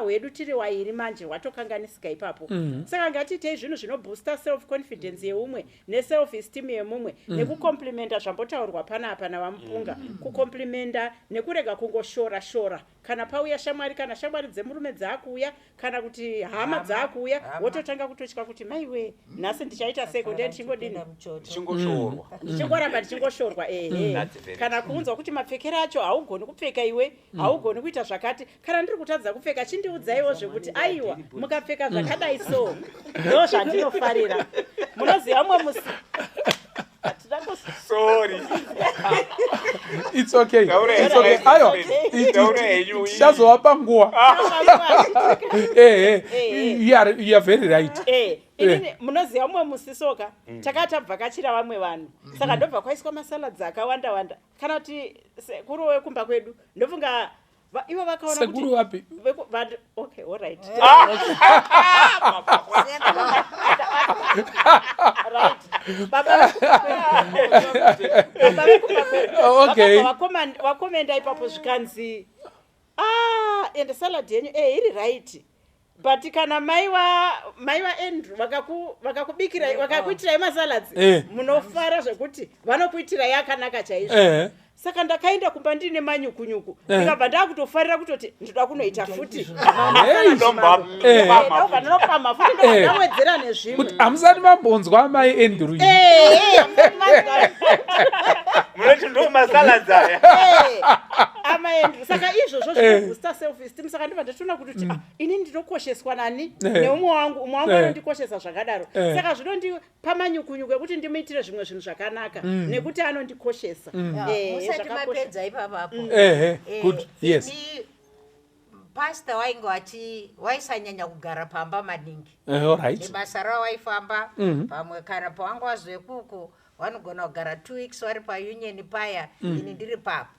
hwedu tiri wairi manje hwatokanganisika ipapo. Saka ngatiitei zvinhu zvinoboosta self confidence yeumwe neself esteem yemumwe nekukomplimenta zvambotaurwa panapa navamupunga kukomplimenta nekurega kungoshora kana pauya shamwari kana shamwari dzemurume dzaakuuya kana kuti hama dzaakuuya wototanga kutotya kuti maiwe nhasi ndichaita seko ndichingodini ndichingoramba ndichingoshorwa kana kuunzwa kuti mapfekero acho haugoni kupfeka iwe haugoni kuita zvakati kana ndiri kutadza kupfeka chindiudzaiwo zvekuti aiwa mukapfeka zvakadai so ndo zvandinofarira. Munoziva mwe musi sorry it's okay ayo chazovapa nguva you are very right. Inini munoziva mumwe musi soka takatabvakachira vamwe vanhu saka ndobva kwaiswa masaladzi akawanda kana kuti sekuru wekumba kwedu ndofunga ivo vakaona sekuru wapi okay all right baba okay wakomenda ipapo zvikanzi ende salad yenyu iri right but kana mai Andrew vakakubikira vakakuitirai masalads munofara zvekuti vanokuitirai yakanaka chaizvo saka ndakaenda kumba ndine manyukunyuku ndikabva ndakutofarira kutoti ndoda kunoita futi ndinopama futi ndawedzera nezvimwe hamusati mambonzwa mai Andrew munoti ndo masalads aya amaendru saka izvozvo zvinobooster self esteem saka ndibva ndatoona kuti ini ndinokosheswa nani neumwe wangu anondikoshesa zvakadaro saka zvinondipa manyukunyuku ekuti ndimuitire zvimwe zvinhu zvakanaka nekuti anondikoshesa musati mapedza ipapapo good yes pastor waisanyanya kugara pamba maningi nebasa ravo waifamba pamwe kana pawanga wazvekuko vanogona kugara 2 weeks vari paunion paya ini ndiri papo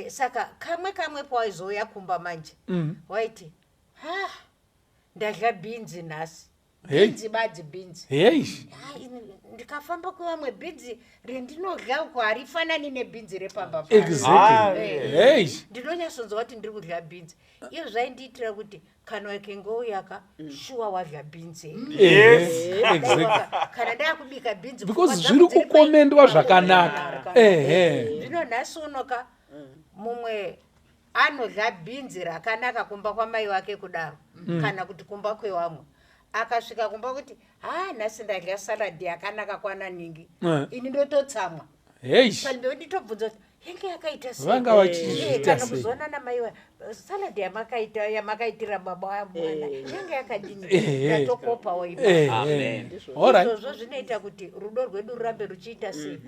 saka kamwe pawaizoya kumba manje waiti ndadya bhinzi nhasi bhinzi ndikafamba kuvamwe bhinzi rendinodya uko harifanani nebhinzi repamba ndinonyatsonzwa kuti ndiri kudya bhinzi iyo zvaindiitira kuti kana ikengouya shuwa wadya bhinzi kana ndakubika bhinzi because zviri kukomendwa zvakanaka zvino nhasi unoka mumwe anodya bhinzi rakanaka kumba kwamai wake kudaro kana kuti kumba kwevamwe akasvika kumba kuti nhasi ndadya saladi yakanaka kwananingi ini ndototsamwa pandibe nditobvunza kuti yenge yakaita vanga vachiita kana muzoona namaiwa saladi yamakaitira baba wamwana yenge yakadini ndatokopawo izvozvo zvinoita kuti rudo rwedu rurambe ruchiita sei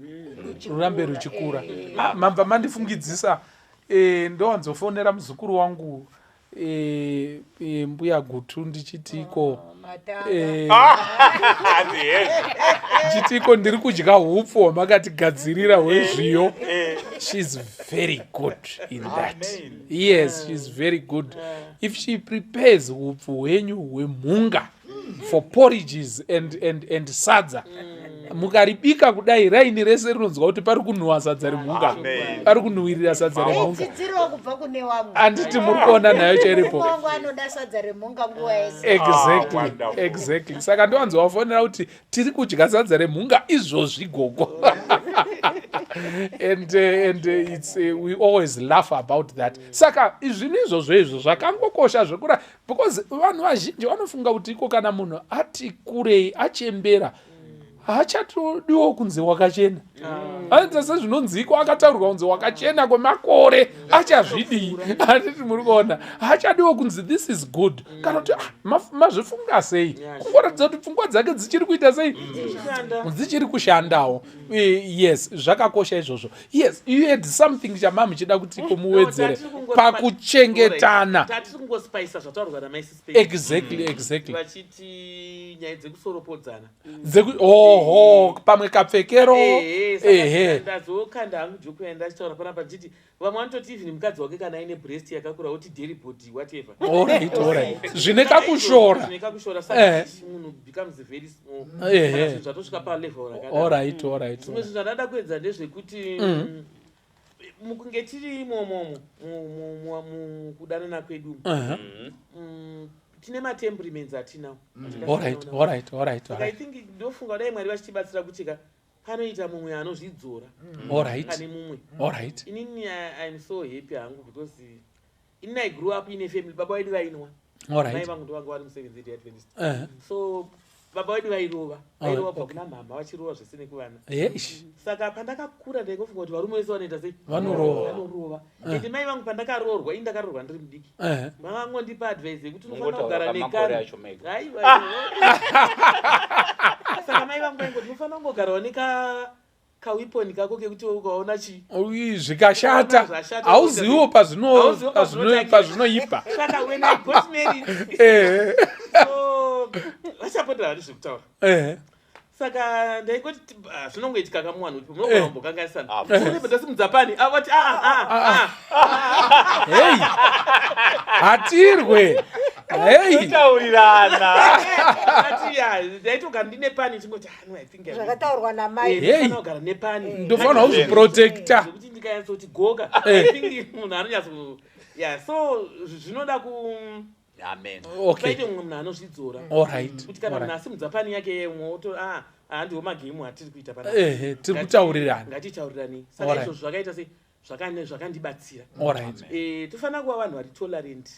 rurambe ruchikura mamba mandifungidzisa ndowanzofonera muzukuru wangu mbuya gutu ndichitiko chitiko ndiri kudya hupfu hwamakatigadzirira hwezviyo. She's very good in that. Yes, she's very good. If she prepares hupfu hwenyu hwemhunga for porridges and sadza, mukaribika kudai raini rese rinonzwa kuti pari kunhuwa sadza remhunga, pari kunhuwirira sadza remhunga. Anditi muri kuona nayo cheripo. Exactly. Saka ndowanzowafonera kuti tiri kudya sadza remhunga izvozvi gogo. and it's we always laugh about that. Saka izvini izvozvo izvo zvakangokosha zvekura, because vanhu vazhinji vanofunga kuti iko kana munhu ati kurei achembera hachatodiwo kunzi wakachena. Hanzi sezvinonziko akataurwa kunzi wakachena kwemakore achazvidii. Handiti muri kuona hachadiwo kunzi this is good. Kana kuti mazvifunga sei, kungoratidza kuti pfungwa dzake dzichiri kuita sei, dzichiri kushandawo. Yes, zvakakosha izvozvo. Yes, you had something chamamu chida kuti muwedzere pakuchengetana. Exactly. Vachiti nyaya dzekusoropedzana. Pamwe kapfekero. Ndazokanda hangu joku yanda chitaura panapa chiti vamwe vanototi even mukadzi wake kana aine breast yakakura uti dairy body whatever. Alright. Zvinekakushora. Saka munhu becomes very small. Zvatosvika pa level rakadaro. Alright. Zvimwe zvinhu zvandada kuedza ndezvekuti mukunge tiri imomo mukudanana kwedu. Tine matemperaments atinawo. Alright. I think ndofunga dai Mwari vachitibatsira kucheka panoita mumwe anozvidzora. Pane mumwe. Alright. Inini I'm so happy hangu because I grew up in a family baba vedu vainwa. Mai vangu ndo vanga vari muSeventh Day Adventist. So baba vedu vairova kubva kuna mama vachirova zvese nekuvana. Saka pandakakura ndaingofunga kuti varume vese vanoita sei? Vanorova. Ende mai vangu pandakaroorwa ndakaroorwa ndiri mudiki. Mama vangu ndipa advice yekuti unofanira kugara nekana. Saka mai vangu vaingoti unofanira kungogarawo kawiponi kako kekuti ukaona zvikashata hauziwo pazvinoipa. Saka when I got married so vachapota vari zvekutaura. Saka ndaingoti zvinongoitika kamuwanhu kuti munogona kumbokanganisana. Ndasi muJapani avati hatirwe taurirana. Ndaitogara ndine pani chingoti I think zvakataurwa namai ndinogara nepani ndofanira kuzviprotecta kuti ndikayanzoti goga I think munhu anonyatso so zvinoda Amen. paite mumwe munhu anozvidzora Alright. kuti kana munhu asimudza pani yake yemwe ndiwo magemu atiri kuita tiri kutaurirana. ngatitaurirani saka izvo zvakaita se zvakandibatsira. Tofanira kuva vanhu vari tolerant.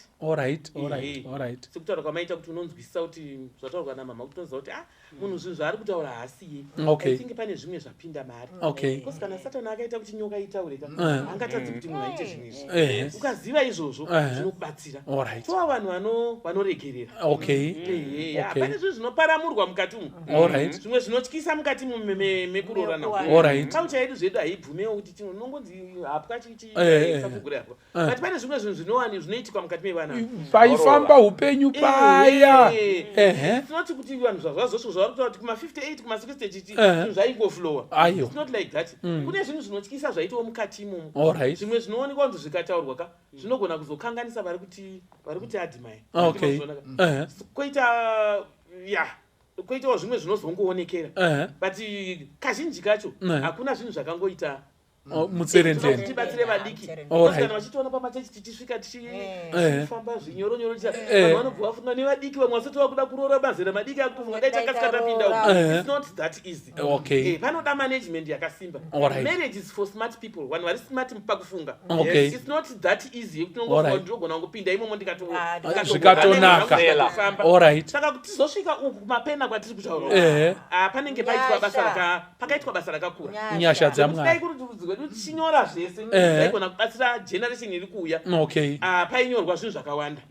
Sekutaura kwamaita kuti unonzwisisa kuti zvataurwa namama kuti unoziva kuti munhu zvinhu zvaari kutaura haasiye. I think pane zvimwe zvapinda mari. Because kana Satani akaita kuti nyoka itaureka angatadzi kuti munhu aite zvinhu izvi. Ukaziva izvozvo zvinokubatsira. Tova vanhu vanoregerera. Pane zvinhu zvinoparamurwa mukati umu. Zvimwe zvinotyisa mukati mekuroorana. Kaucha yedu zvedu haibvumewo kuti unongonzi hapwa chichakugurapo. But pane zvimwe zvinhu zvinoitika mukati mevana. Paifamba upenyu paya. Tinoti kuti vanhu zvazvazvosvo zvauri kuti kuma58 kuma 60 chichi zvinhu zvaingoflowa. It's not like that. Kune zvinhu zvinotyisa zvaitawo mukati imomo. Zvimwe zvinoonekwa kuti zvikataurwa zvinogona kuzokanganisa vari kuti adimai. Koitawo zvimwe zvinozongoonekera. But kazhinji kacho hakuna zvinhu zvakangoita mutserendeni tibatsire vadiki kana vachitoona pamachechi tichisvika tichifamba zvinyoronyoro vanhu vanobva vafunga nevadiki vamwe vasati vakuda kuroora mazera madiki akutofunga dai takasvikatapinda uku. It's not that easy. Panoda management yakasimba. Marriage is for smart people, vanhu vari smart pakufunga. It's not that easy kuti unongofunga ndinogona kungopinda imomo ndikatonaka. Saka kuti tizosvika uku mapena kwatiri kutaura panenge pakaitwa basa rakakura. Nyasha dzamwari chinyora zvese daigona kubatsira generation iri kuuya painyorwa zvinhu zvakawanda.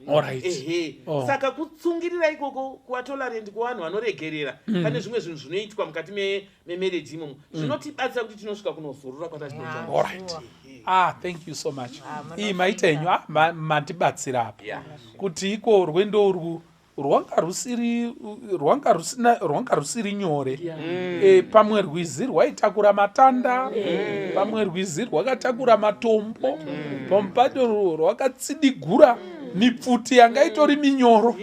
Saka kutsungirira ikoko kuwatolerant kuvanhu vanoregerera pane zvimwe zvinhu zvinoitwa mukati memarriage imomo zvinotibatsira kuti tinosvika kunozorora kwatachinoita. Thank you so much. Iyi maita enyu mandibatsira apa kuti iko rwendo urwu rwanga rusiri nyore. Pamwe rwizi rwaitakura matanda, pamwe rwizi rwakatakura matombo, pamwe pacho rwakatsidigura mipfuti yanga itori minyoro.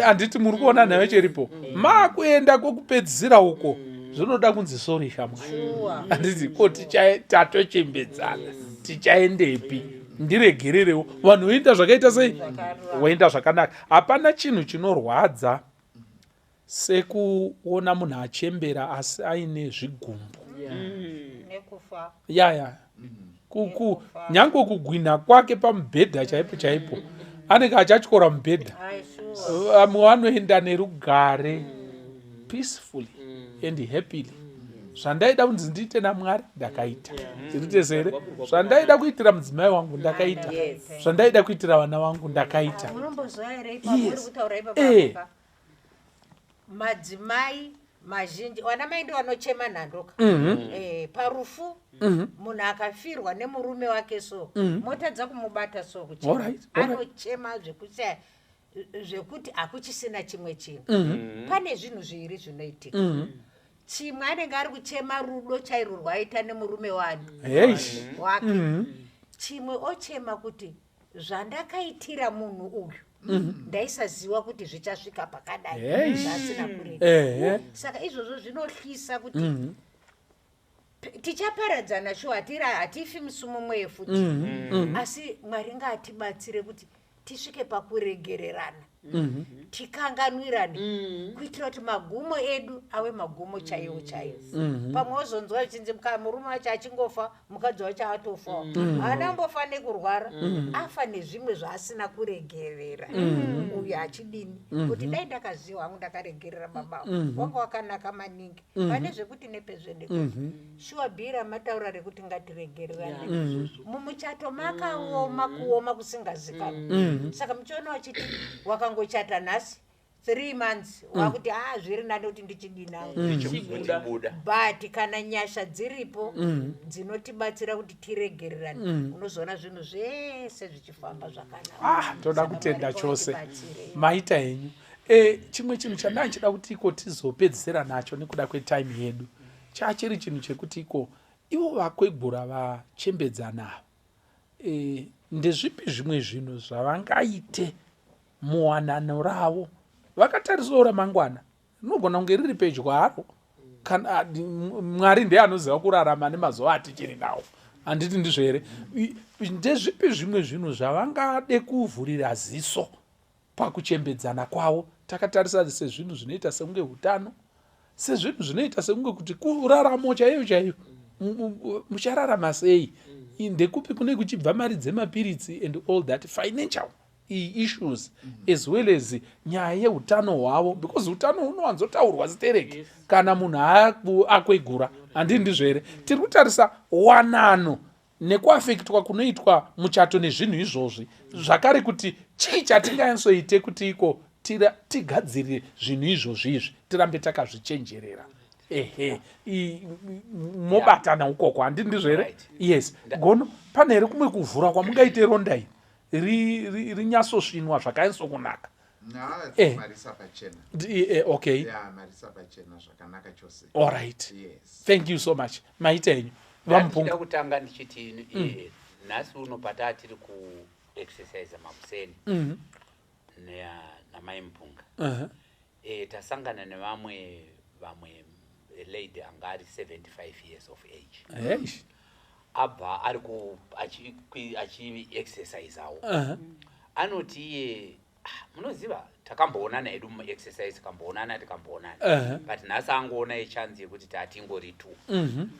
Handiti muri kuona nayo chiripo makuenda kwokupedzisira uko zvinoda kunzi sori shamwari. Handiti ko tatochembedzana tichaendepi ndiregererewo vanhu voenda zvakaita sei voenda zvakanaka. Hapana chinhu chinorwadza sekuona munhu achembera asi aine zvigumbu. Nyange kugwina kwake pamubhedha chaipo chaipo anenge achatyora mubhedha. Vamwe vanoenda nerugare peacefully and happily. Zvandaida kunzi ndiite naMwari ndakaita. Ndiriite sere zvandaida kuitira mudzimai wangu ndakaita. Zvandaida kuitira vana vangu ndakaita. Madzimai mazhinji vanamai ndivo vanochema nhandoka. Parufu munhu akafirwa nemurume wake so motadza kumubata so kuchema anochema zvekuti hakuchisina chimwe chinhu. Pane zvinhu zviviri zvinoitika. Chimwe anenge ari kuchema rudo chairo rwaita nemurume wake. Chimwe ochema kuti zvandakaitira munhu uyu ndaisaziva kuti zvichasvika pakadai zvisina kureka. Saka izvozvo zvinohlisa kuti tichaparadzana shuwa hatifi musi mumwe yefuti asi Mwari ngaatibatsire kuti tisvike pakuregererana. Tikanganwirane kuitira kuti magumo edu ave magumo chaiwo chaiwo. Pamwe wozonzwa uchinzi murume wacho achingofa mukadzi wacho atofawo haanambofa nekurwara afa nezvimwe zvaasina kuregerera. Uyu achidini kuti dai ndakaziva hangu ndakaregerera baba wanga wakanaka maningi. Pane zvekuti nepezvendeko shuwa bhira mataura rekuti ngatiregererane. Mumuchato makaoma kuoma kusingazikanwi. Saka muchiona wachiti wakangochata nhasi 3 months wakuti zviri nani kuti ndichidinawo but kana nyasha dziripo dzinotibatsira kuti tiregererane unozoona zvinhu zvese zvichifamba zvakanaka. Toda kutenda chose maita enyu. Chimwe chinhu chandanchida kuti iko tizopedzisira nacho nekuda kwetime yedu chachiri chinhu chekuti iko ivo vakwegura vachembedzana ndezvipi zvimwe zvinhu zvavangaite muwanano ravo vakatarisawo ramangwana rinogona kunge riri pedyo haro kana Mwari ndiye anoziva kurarama nemazuva atichiri nawo. handiti ndizvo here? Ndezvipi zvimwe zvinhu zvavangade kuvhurira ziso pakuchembedzana kwavo? Takatarisa sezvinhu zvinoita sekunge utano, sezvinhu zvinoita sekunge kuti kuraramo chaiyo chaiyo, muchararama sei, ndekupi kune kuchibva mari dzemapiritsi and all that financial issues as well as nyaya yeutano hwavo, because utano hunowanzotaurwa zitereki kana munhu akwegura. Handii ndizvo here? Tiri kutarisa wanano nekuafektwa kunoitwa muchato nezvinhu izvozvi, zvakare kuti chii chatingayansoite kuti iko tigadzirire zvinhu izvozvizvi, tirambe takazvichenjerera. Mobatana ukoko, handii ndizvo here? Yes. Gono, pane here kumwe kuvhura kwamungaite ronda iyi rinyatsosvinwa zvakanyatsokunaka? Marisa pachena. Okay. Marisa pachena zvakanaka chose. All right. Yes. Thank you so much. Maita enyu. Ndida kutanga ndichiti nhasi uno patiri kuexercise makuseni namaimpunga. Tasangana nevamwe lady anga ari 75 years of age. Abva ari achi-exerciseawo. Anoti iye, munoziva takamboonana hedu muexercise, kamboonana tikamboonana, but nhasi angoona echanzi yekuti tatingori tu.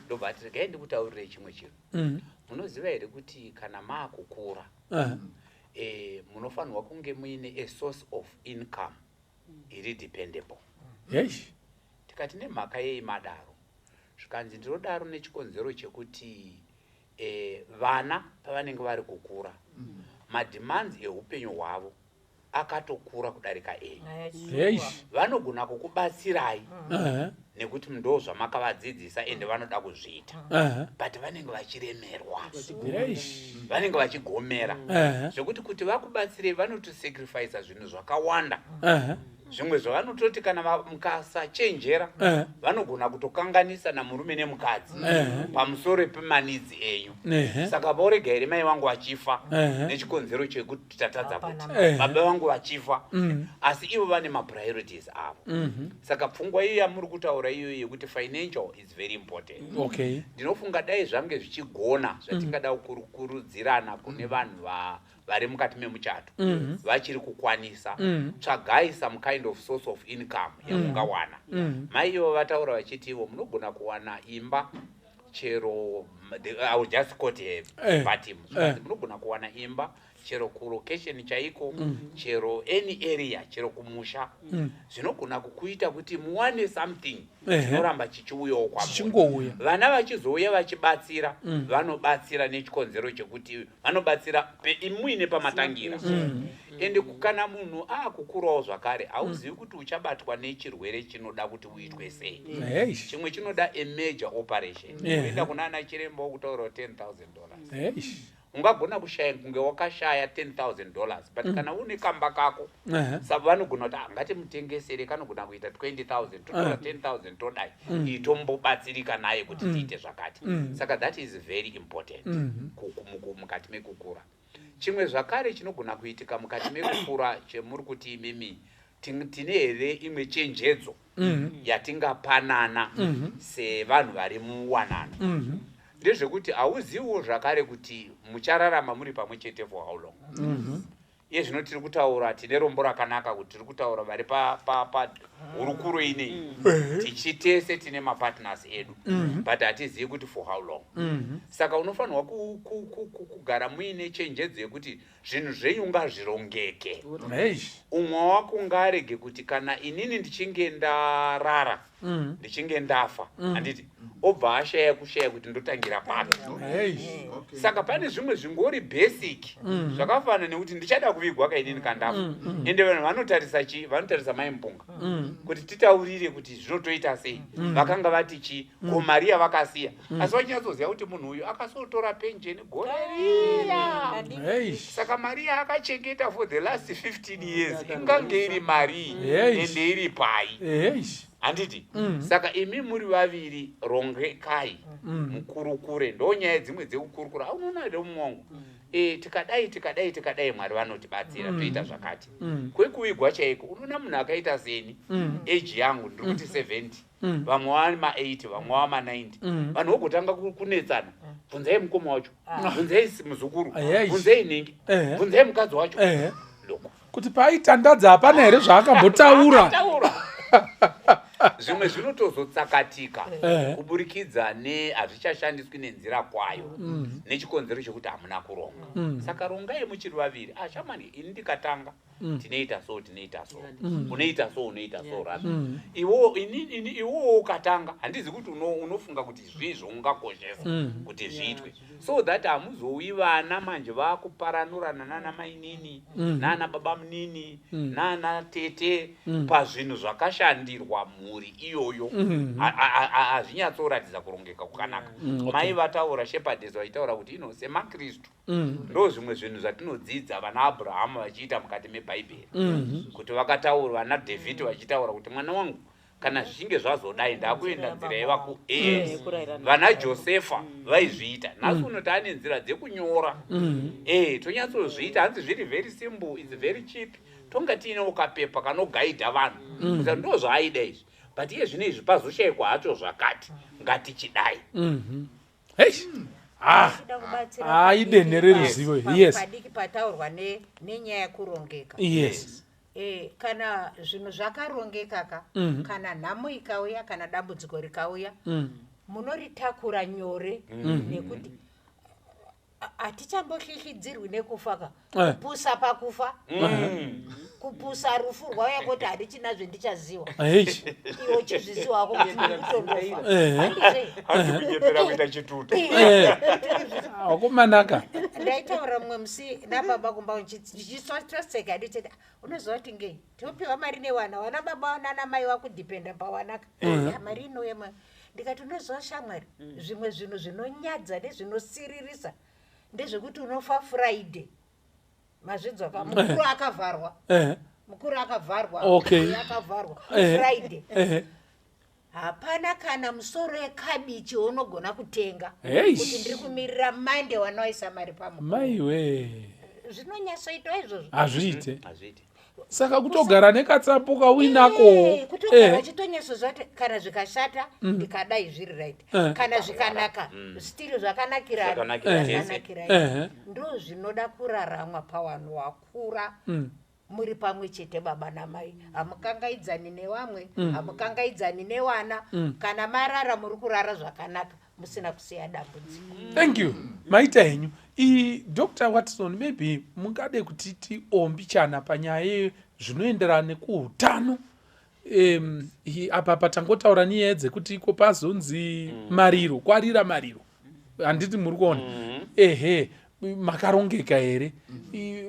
Ndobva ati regai ndikutaurire chimwe chinhu. Munoziva here kuti kana maakukura munofanirwa kunge muine a source of income iri dependable. Tikati nemhaka yei madaro, zvikanzi ndinodaro nechikonzero chekuti vana pavanenge vari kukura, mademands eupenyu hwavo akatokura kudarika enyu. Vanogona kukubatsirai nekuti ndo zvamakavadzidzisa ende vanoda kuzviita, but vanenge vachiremerwa, vanenge vachigomera, zvekuti kuti vakubatsirei vanotosacrifice zvinhu zvakawanda. Zvimwe zvavanototi kana mukasachenjera vanogona kutokanganisa namurume nemukadzi pamusoro pemanidzi enyu. Saka vorega here mai vangu vachifa nechikonzero chekuti tatadza kuti baba vangu vachifa, asi ivo vane mapriorities avo. Saka pfungwa iyo yamuri kutaura iyo yekuti financial is very important. Ndinofunga dai zvange zvichigona zvatingada kukurudzirana kune vanhu vari mukati memuchato vachiri kukwanisa, tsvagai some kind of source of income yamungawana. Mai ivo vataura vachiti ivo munogona kuwana imba chero, I will just quote a party, munogona kuwana imba chero kulocation chaiko, chero any area, chero kumusha, zvinogona kukuita kuti muwane something chinoramba chichiuyawo kwamuri. Vana vachizouya vachibatsira, vanobatsira nechikonzero chekuti vanobatsira muine pamatangira. Ende kana munhu akukurawo zvakare, hauzivi kuti uchabatwa nechirwere chinoda kuti uitwe sei. Chimwe chinoda a major operation. Uenda kunana chiremba wokutaura $10,000. Ungagona kushaya kunge wakashaya $10,000, but kana une kamba kako sababu vanogona kuti ngatimutengesere kanogona kuita 20,000, totora 10,000 todai itombobatsirika naye kuti tiite zvakati. Saka that is very important mukati mekukura. Chimwe zvakare chinogona kuitika mukati mekukura chemuri kuti imimi tine here imwe chenjedzo yatingapanana sevanhu vari muwanano. Ndezvekuti hauziviwo zvakare kuti muchararama muri pamwe chete for how long. Iye zvino tiri kutaura tine rombo rakanaka kuti tiri kutaura vari hurukuro inei tichitese tine mapartners edu, but hatizivi kuti for how long. Saka unofanirwa kugara muine chenjedzo yekuti zvinhu zvenyu ngazvirongeke. Umwe wako ngarege kuti kana inini ndichinge ndarara, ndichinge ndafa, handiti obva ashaya kushaya kuti ndotangira papi. Saka pane zvimwe zvingori basic zvakafanana nekuti ndichada kuvigwa kainini kandafa. Ende vanhu vanotarisa chii? Vanotarisa maimpunga kuti titaurire kuti zvinotoita sei. Vakanga vati chii? Ko Maria vakasiya, asi vachinatsoziva kuti munhu uyu akasotora penjeni gore riya. Saka Maria akachengeta for the last 15 years, ingange iri mari ende iri pai. Handiti? Saka imi muri vaviri rongekai mukurukure. Ndo nyaya dzimwe dzekukurukura. Aunoona here mumwe wangu tikadai Mwari vanotibatsira toita zvakati. Kwekuigwa chaiko unoona munhu akaita seni age yangu ndiri kuti 70 vamwe vama 80 vamwe vama 90 vanhu vogotanga kunetsana. Bvunzai mukoma wacho, bvunzai muzukuru, bvunzai nhingi, bvunzai mukadzi wacho. Kuti paitandadza hapana here zvaakambotaura. Zvimwe zvinotozotsakatika kuburikidza hazvichashandiswi nenzira kwayo nechikonzero chekuti hamuna kuronga. Saka rongai muchiri vaviri. Shamani, ini ndikatanga tinoita so unoita so rati iwowo ukatanga handizi kuti unofunga kuti zvizvo ungakoshesa kuti zviitwe, so that hamuzouyi vana manje vakuparanurana nana mai nini nana baba munini nana tete pazvinhu zvakashandirwa mhuri iyoyo. Hazvinyatsoratidza kurongeka kwakanaka. Mai vataura, shepherds vaitaura kuti semakristu ndo zvimwe zvinhu zvatinodzidza vana Abrahamu vachiita mukati mebhaibheri, kuti vakataura, vana David vachitaura kuti mwana wangu kana zvichinge zvazodai ndakuenda nzira yevaku vana Josefa vaizviita. Nhasi unoti ane nzira dzekunyora tonyatsozviita. Hanzi zviri very simple, it's very cheap. Tonga tiinewo kapepa kanogaidha vanhu kuti ndo zvaaida izvi, but iye zvino izvi pazoshayikwa hacho zvakati ngatichidai. Idene reruzivo. Yes. Padiki pataurwa nenyaya yekurongeka. Yes. Kana zvinhu zvakarongeka kana nhamo ikauya kana dambudziko rikauya munoritakura nyore nekuti hatichambohlihidzirwi nekufa ka kupusa pakufa kupusa rufu rwauya kuti handichinazve ndichaziva iwo chizviziva wako kuti ndikunyepera kuita chitutu wakumanaka. Ndaitaura mumwe musi nababa kumba ndichitoseka ndichiti unoziva kuti ngei topiwa mari newana wana baba nana mai vakudhipenda pawanaka mari inouya ndikati unoziva shamwari zvimwe zvinhu zvinonyadza nezvinosiririsa ndezvekuti unofa Friday mazvinzwaka mukuru akavharwa Friday hapana kana musoro yekabichi unogona kutenga kuti ndiri kumirira Monday wanoisa mari maiwe zvinonyatsoitwa izvozvo hazviite. Saka kutogara nekatsapuka winako kutogara chitonyatsoziva kana zvikashata ndikadai zviri right kana zvikanaka still zvakanakira ndo zvinoda kuraramwa pavanhu vakura muri pamwe chete baba namai. Hamukangaidzani nevamwe, hamukangaidzani newana, kana marara muri kurara zvakanaka musina kusiya dambudziko. Thank you. Maita henyu. Dr. Watson, maybe mungade kutiti ombichana panyaya zvinoenderana nekuutano. Apa patangotaura nyaya dzekuti iko pazonzi mariro, kwarira mariro. Handiti muri kuona. Makarongeka here.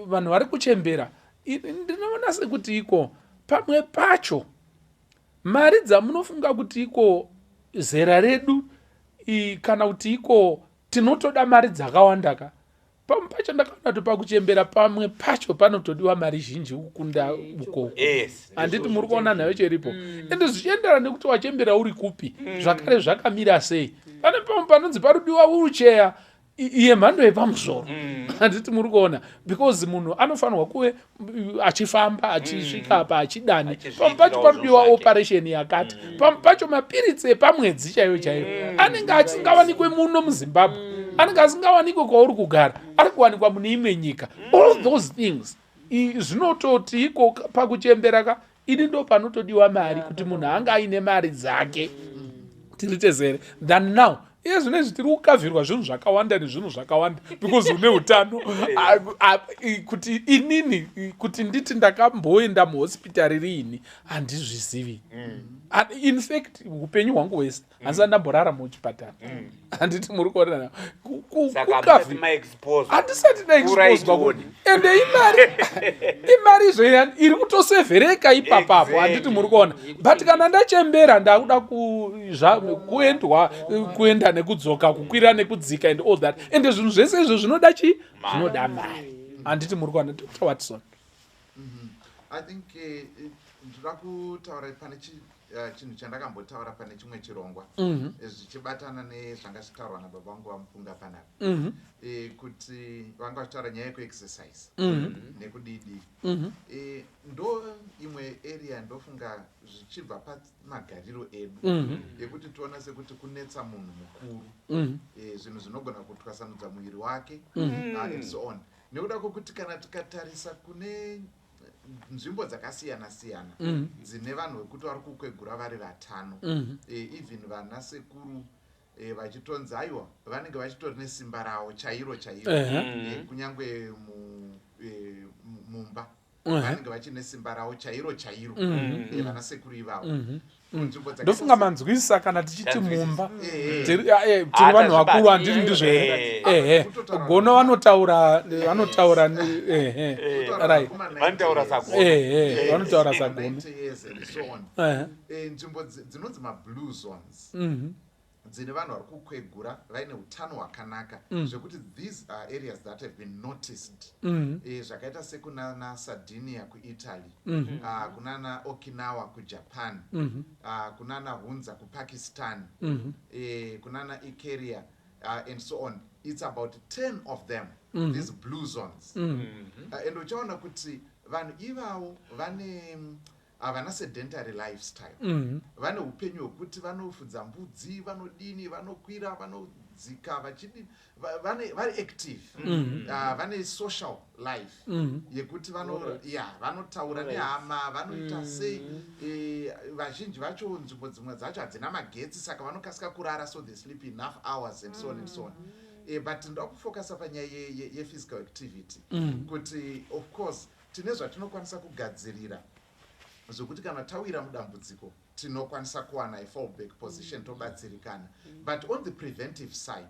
Vanhu vari kuchembera. Ndinoona sekuti iko pamwe pacho mari dzamunofunga kuti iko zera redu kana kuti iko tinotoda mari dzakawandaka, pamwe pacho ndakaona kuti pakuchembera pamwe pacho panotodiwa mari zhinji kukunda ukoko. Handiti muri kuona nayo cheripo. Ende zvichienderana nekuti wachembera uri kupi zvakare zvakamira sei. Pane pamwe panonzi parudiwa wheelchair yemhando yepamusoro. Handiti muri kuona, because munhu anofanirwa kuve achifamba achisvika apa achidani. Pamwe pacho parudiwa operation yakati, pamwe pacho mapiritsi epamwedzi chaiyo anenge asingawanikwe muno muZimbabwe, anenge asingawanikwe kwauri kugara, ari kuwanikwa mune imwe nyika. All those things zvinototi iko pakuchemberaka ini ndo panotodiwa mari kuti munhu anga aine mari dzake tiritezere than now. Iye zvinezvi tiri kukavhirwa zvinhu zvakawanda nezvinhu zvakawanda because une utano. Kuti inini kuti nditi ndakamboenda muhospitari riini handizvizivi. In fact upenyu hwangu hwese handisati ndamborara muchipatara. Handiti muri kuona handisati ndaexposwa kodi. Ende imari izvo iri kutosevhereka ipapapo. Handiti muri kuona, but kana ndachembera ndakuda kuenda nekudzoka, kukwira nekudzika and all that, ende zvinhu zvese izvo zvinoda zvinoda mari. Handiti muri kuona. Dr. Watson. I think ndoda kutaura pane chinhu chandakambotaura pane chimwe chirongwa zvichibatana nezvanga zvitaurwa nababa vangu vamupunga panapa kuti vanga vachitaura nyaya yekuexercise nekudidi ndo imwe area ndofunga zvichibva pamagariro edu ekuti tiona sekuti kunetsa munhu mukuru zvinhu zvinogona kutwasanudza muviri wake and so on nekuda kwokuti kana tikatarisa kune nzvimbo dzakasiyana siyana dzine vanhu vekuti vari kukwegura vari 5 even vana sekuru vachitonzi aiwa vanenge vachitori nesimba ravo chairo kunyange mumba vanenge vachine simba ravo chairo vana sekuru ivavo ndofunga manzwisa kana tichiti mumba tiri vanhu vakuru handiri ndizvo here gono vanotaura vanotaura sagome nzvimbo dzinonzi mablue zones dzine vanhu vari kukwegura vaine utano hwakanaka zvekuti these are areas that have been noticed zvakaita sekunana Sardinia kuItaly kunana Okinawa kuJapan kunana Hunza kupakistan kunana Ikaria and so on. It's about 10 of them these blue zones and uchaona kuti vanhu ivavo havana sedentary lifestyle vane upenyu hwekuti vanofudza mbudzi vanodini vanokwira vanodzika vachidini vari active vane social life yekuti vanotaura nehama vanoita sei vazhinji vacho nzvimbo dzimwe dzacho hadzina magetsi saka vanokasika kurara so they sleep enough hours and so on and so on but ndoda kufokasa panyaya yephysical activity kuti of course tine zvatinokwanisa kugadzirira zvokuti kana tawira mudambudziko tinokwanisa kuwana fallback position tobatsirikana but on the preventive side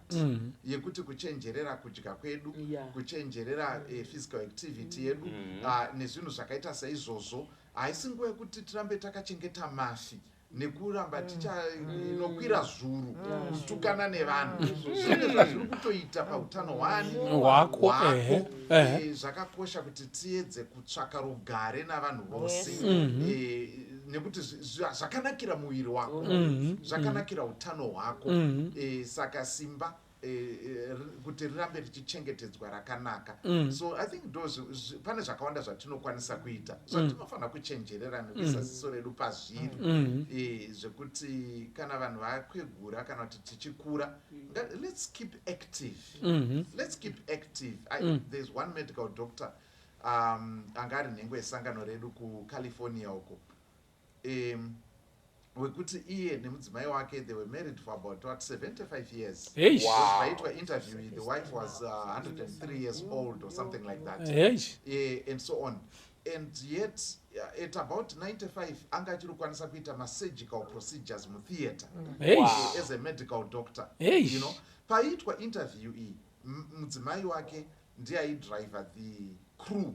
yekuti kuchenjerera kudya kwedu kuchenjerera physical activity yedu nezvinhu zvakaita saizvozvo haisi nguva yekuti tirambe takachengeta mafi nekuramba tichinokwira zuru kutukana nevanhu zvine zvazviri kutoita pautano hwako zvakakosha kuti tiedze kutsvaka rugare navanhu vose nekuti zvakanakira muviri wako zvakanakira utano hwako saka simba kuti rirambe richichengetedzwa rakanaka so I think pane zvakawanda zvatinokwanisa kuita zvatinofanira kuchenjerera nekuisa ziso redu pazviri zvekuti kana vanhu vakwegura kana kuti tichikura let's keep active there's one medical doctor anga ari nhengo yesangano redu kuCalifornia uko wekuti iye nemudzimai wake they were married for about 75 years vaitwa interview the wife was 103 years old or something like that and so on and yet at about 95 anga achiri kukwanisa kuita masurgical procedures mutheatre as a medical doctor you know paitwa interview iyi mudzimai wake ndiye aidriver the crew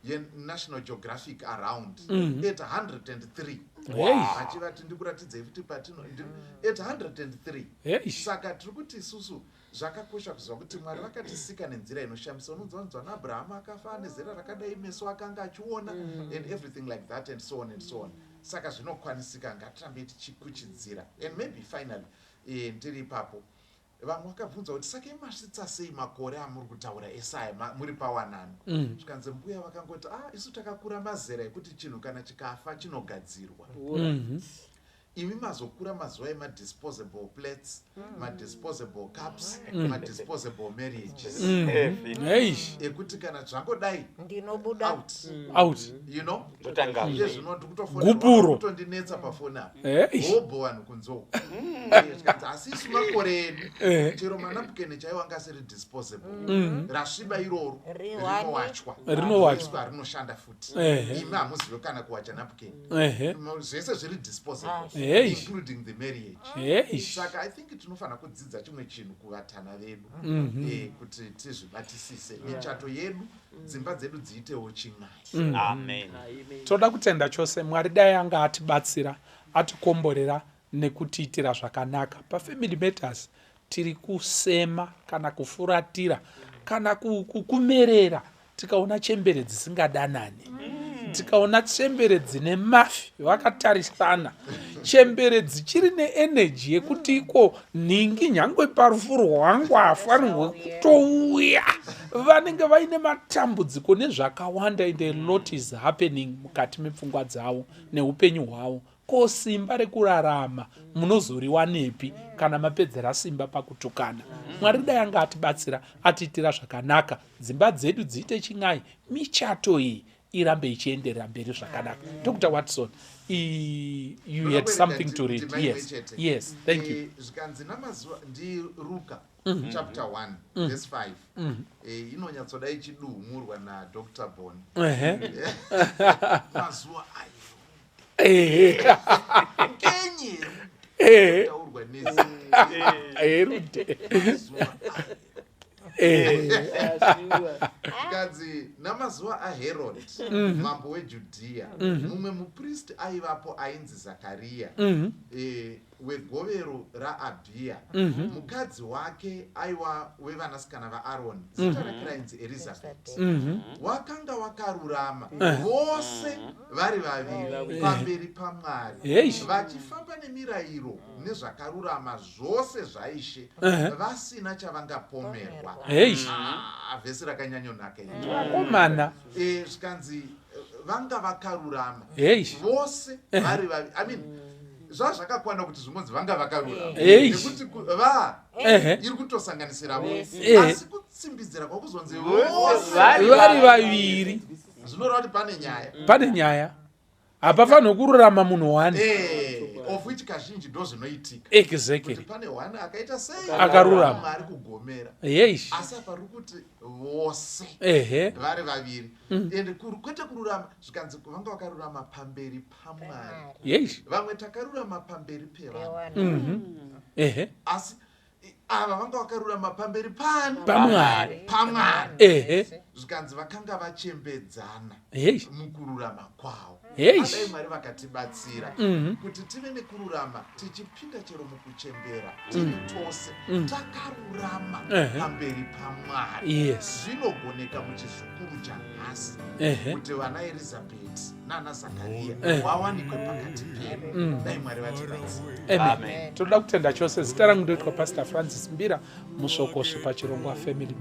yeNational Geographic around at 103 achivati ndikuratidzei kuti patino at 103 saka tiri kuti isusu zvakakosha kuziva kuti Mwari vakatisika nenzira inoshamisa unonzwa naAbraham akafa nezera rakadai meso akanga achiona and everything like that and so on and so on saka zvinokwanisika ngatirambe tichikuchidzira and maybe finally ndiri ipapo vamwe vakabvunza kuti saka masvitsa sei makore amuri kutaura esaya muri pawanani zvikanzi mbuya vakangoti isu takakura mazera ekuti chinhu kana chikafa chinogadzirwa imi mazokura mazuva emadisposable plates madisposable cups madisposable marriages ekuti kana zvangodai ndinobuda out you know gupuro kutondinetsa pafoni apo hobho vanhu kunzou asi isu makore edu chero manapukeni chaiwanga siri disposable rasviba iroro rinowachwa rinoshanda futi imi hamuzive kana kuwacha napukeni zvese zviri disposable including the marriage saka I think tinofanira kudzidza chimwe chinhu kuvatana vedu kuti tizvibatisise michato yedu dzimba dzedu dziitewo chimwai amen toda kutenda chose Mwari dai anga atibatsira atikomborera nekutiitira zvakanaka paFamily Matters tiri kusema kana kufuratira kana kumerera tikaona chembere dzisingadanani tikaona chembere dzine mafi vakatarisana, chembere dzichiri neeneji yekuti iko nhingi nyangwe parufu rwangu hafanirwe kutouya, vanenge vaine matambudziko nezvakawanda and a lot is happening mukati mepfungwa dzavo neupenyu hwavo. Ko simba rekurarama munozoriwa nepi kana mapedzera simba pakutukana? Mwari dai anga atibatsira atiitira zvakanaka, dzimba dzedu dziite chin'ai, michato iyi irambe ichienderera mberi zvakanaka. Dr. Watson, you had something to read. Yes, thank you. Zvikanzi namazuva ndiRuka chapter 1 verse 5 inonyatsoda ichiduhumurwa naDr. Boni. Mazuva ayo kenye taurwa Erude. Zvikanzi namazuva aHerod mambo weJudhea, mumwe mupristi aivapo ainzi Zakariya wegovero raAbhiya. Mukadzi wake aiva wevanasikana vaAroni, zita rake rainzi Erizabheti. Wakanga wakarurama, vose vari vaviri pamberi paMwari, vachifamba nemirayiro nezvakarurama zvose zvaishe, vasina chavangapomerwa. Vhesi rakanyanyonaka Komana. Zvikanzi vanga vakarurama vose vari vaviri. Zvazvakakwana kuti zvinonzi vanga vakarurama nekuti iri kutosanganisira vose, asi kutsimbidzira kwakuzonzi vose vari vaviri zvinoreva kuti pane nyaya. Hapafanirwa kururama munhu wani, of which kazhinji ndo zvinoitika. Exactly. Pane wani akaita sei akarurama ari kugomera, asi apa ri kuti vose vari vaviri. Ende kwete kururama, zvikanzi vanga vakarurama pamberi paMwari. Vamwe takarurama pamberi pevanhu, asi ava vanga vakarurama pamberi paMwari. Zvikanzi vakanga vachembedzana mukururama kwavo. Adai Mwari vakatibatsira kuti tive nekururama tichipinda chero mukuchembera tiri tose takarurama pamberi paMwari. Zvinogoneka muchizukuru chanhasi kuti vana Erizabheti nana Zakariya vawanikwe pakati pedu. Dai Mwari vatibatsira. Amen. Toda kutenda chose. Zita rangu ndoitwa Pastor Francis Mbira, musvokoso paChirongwa Family.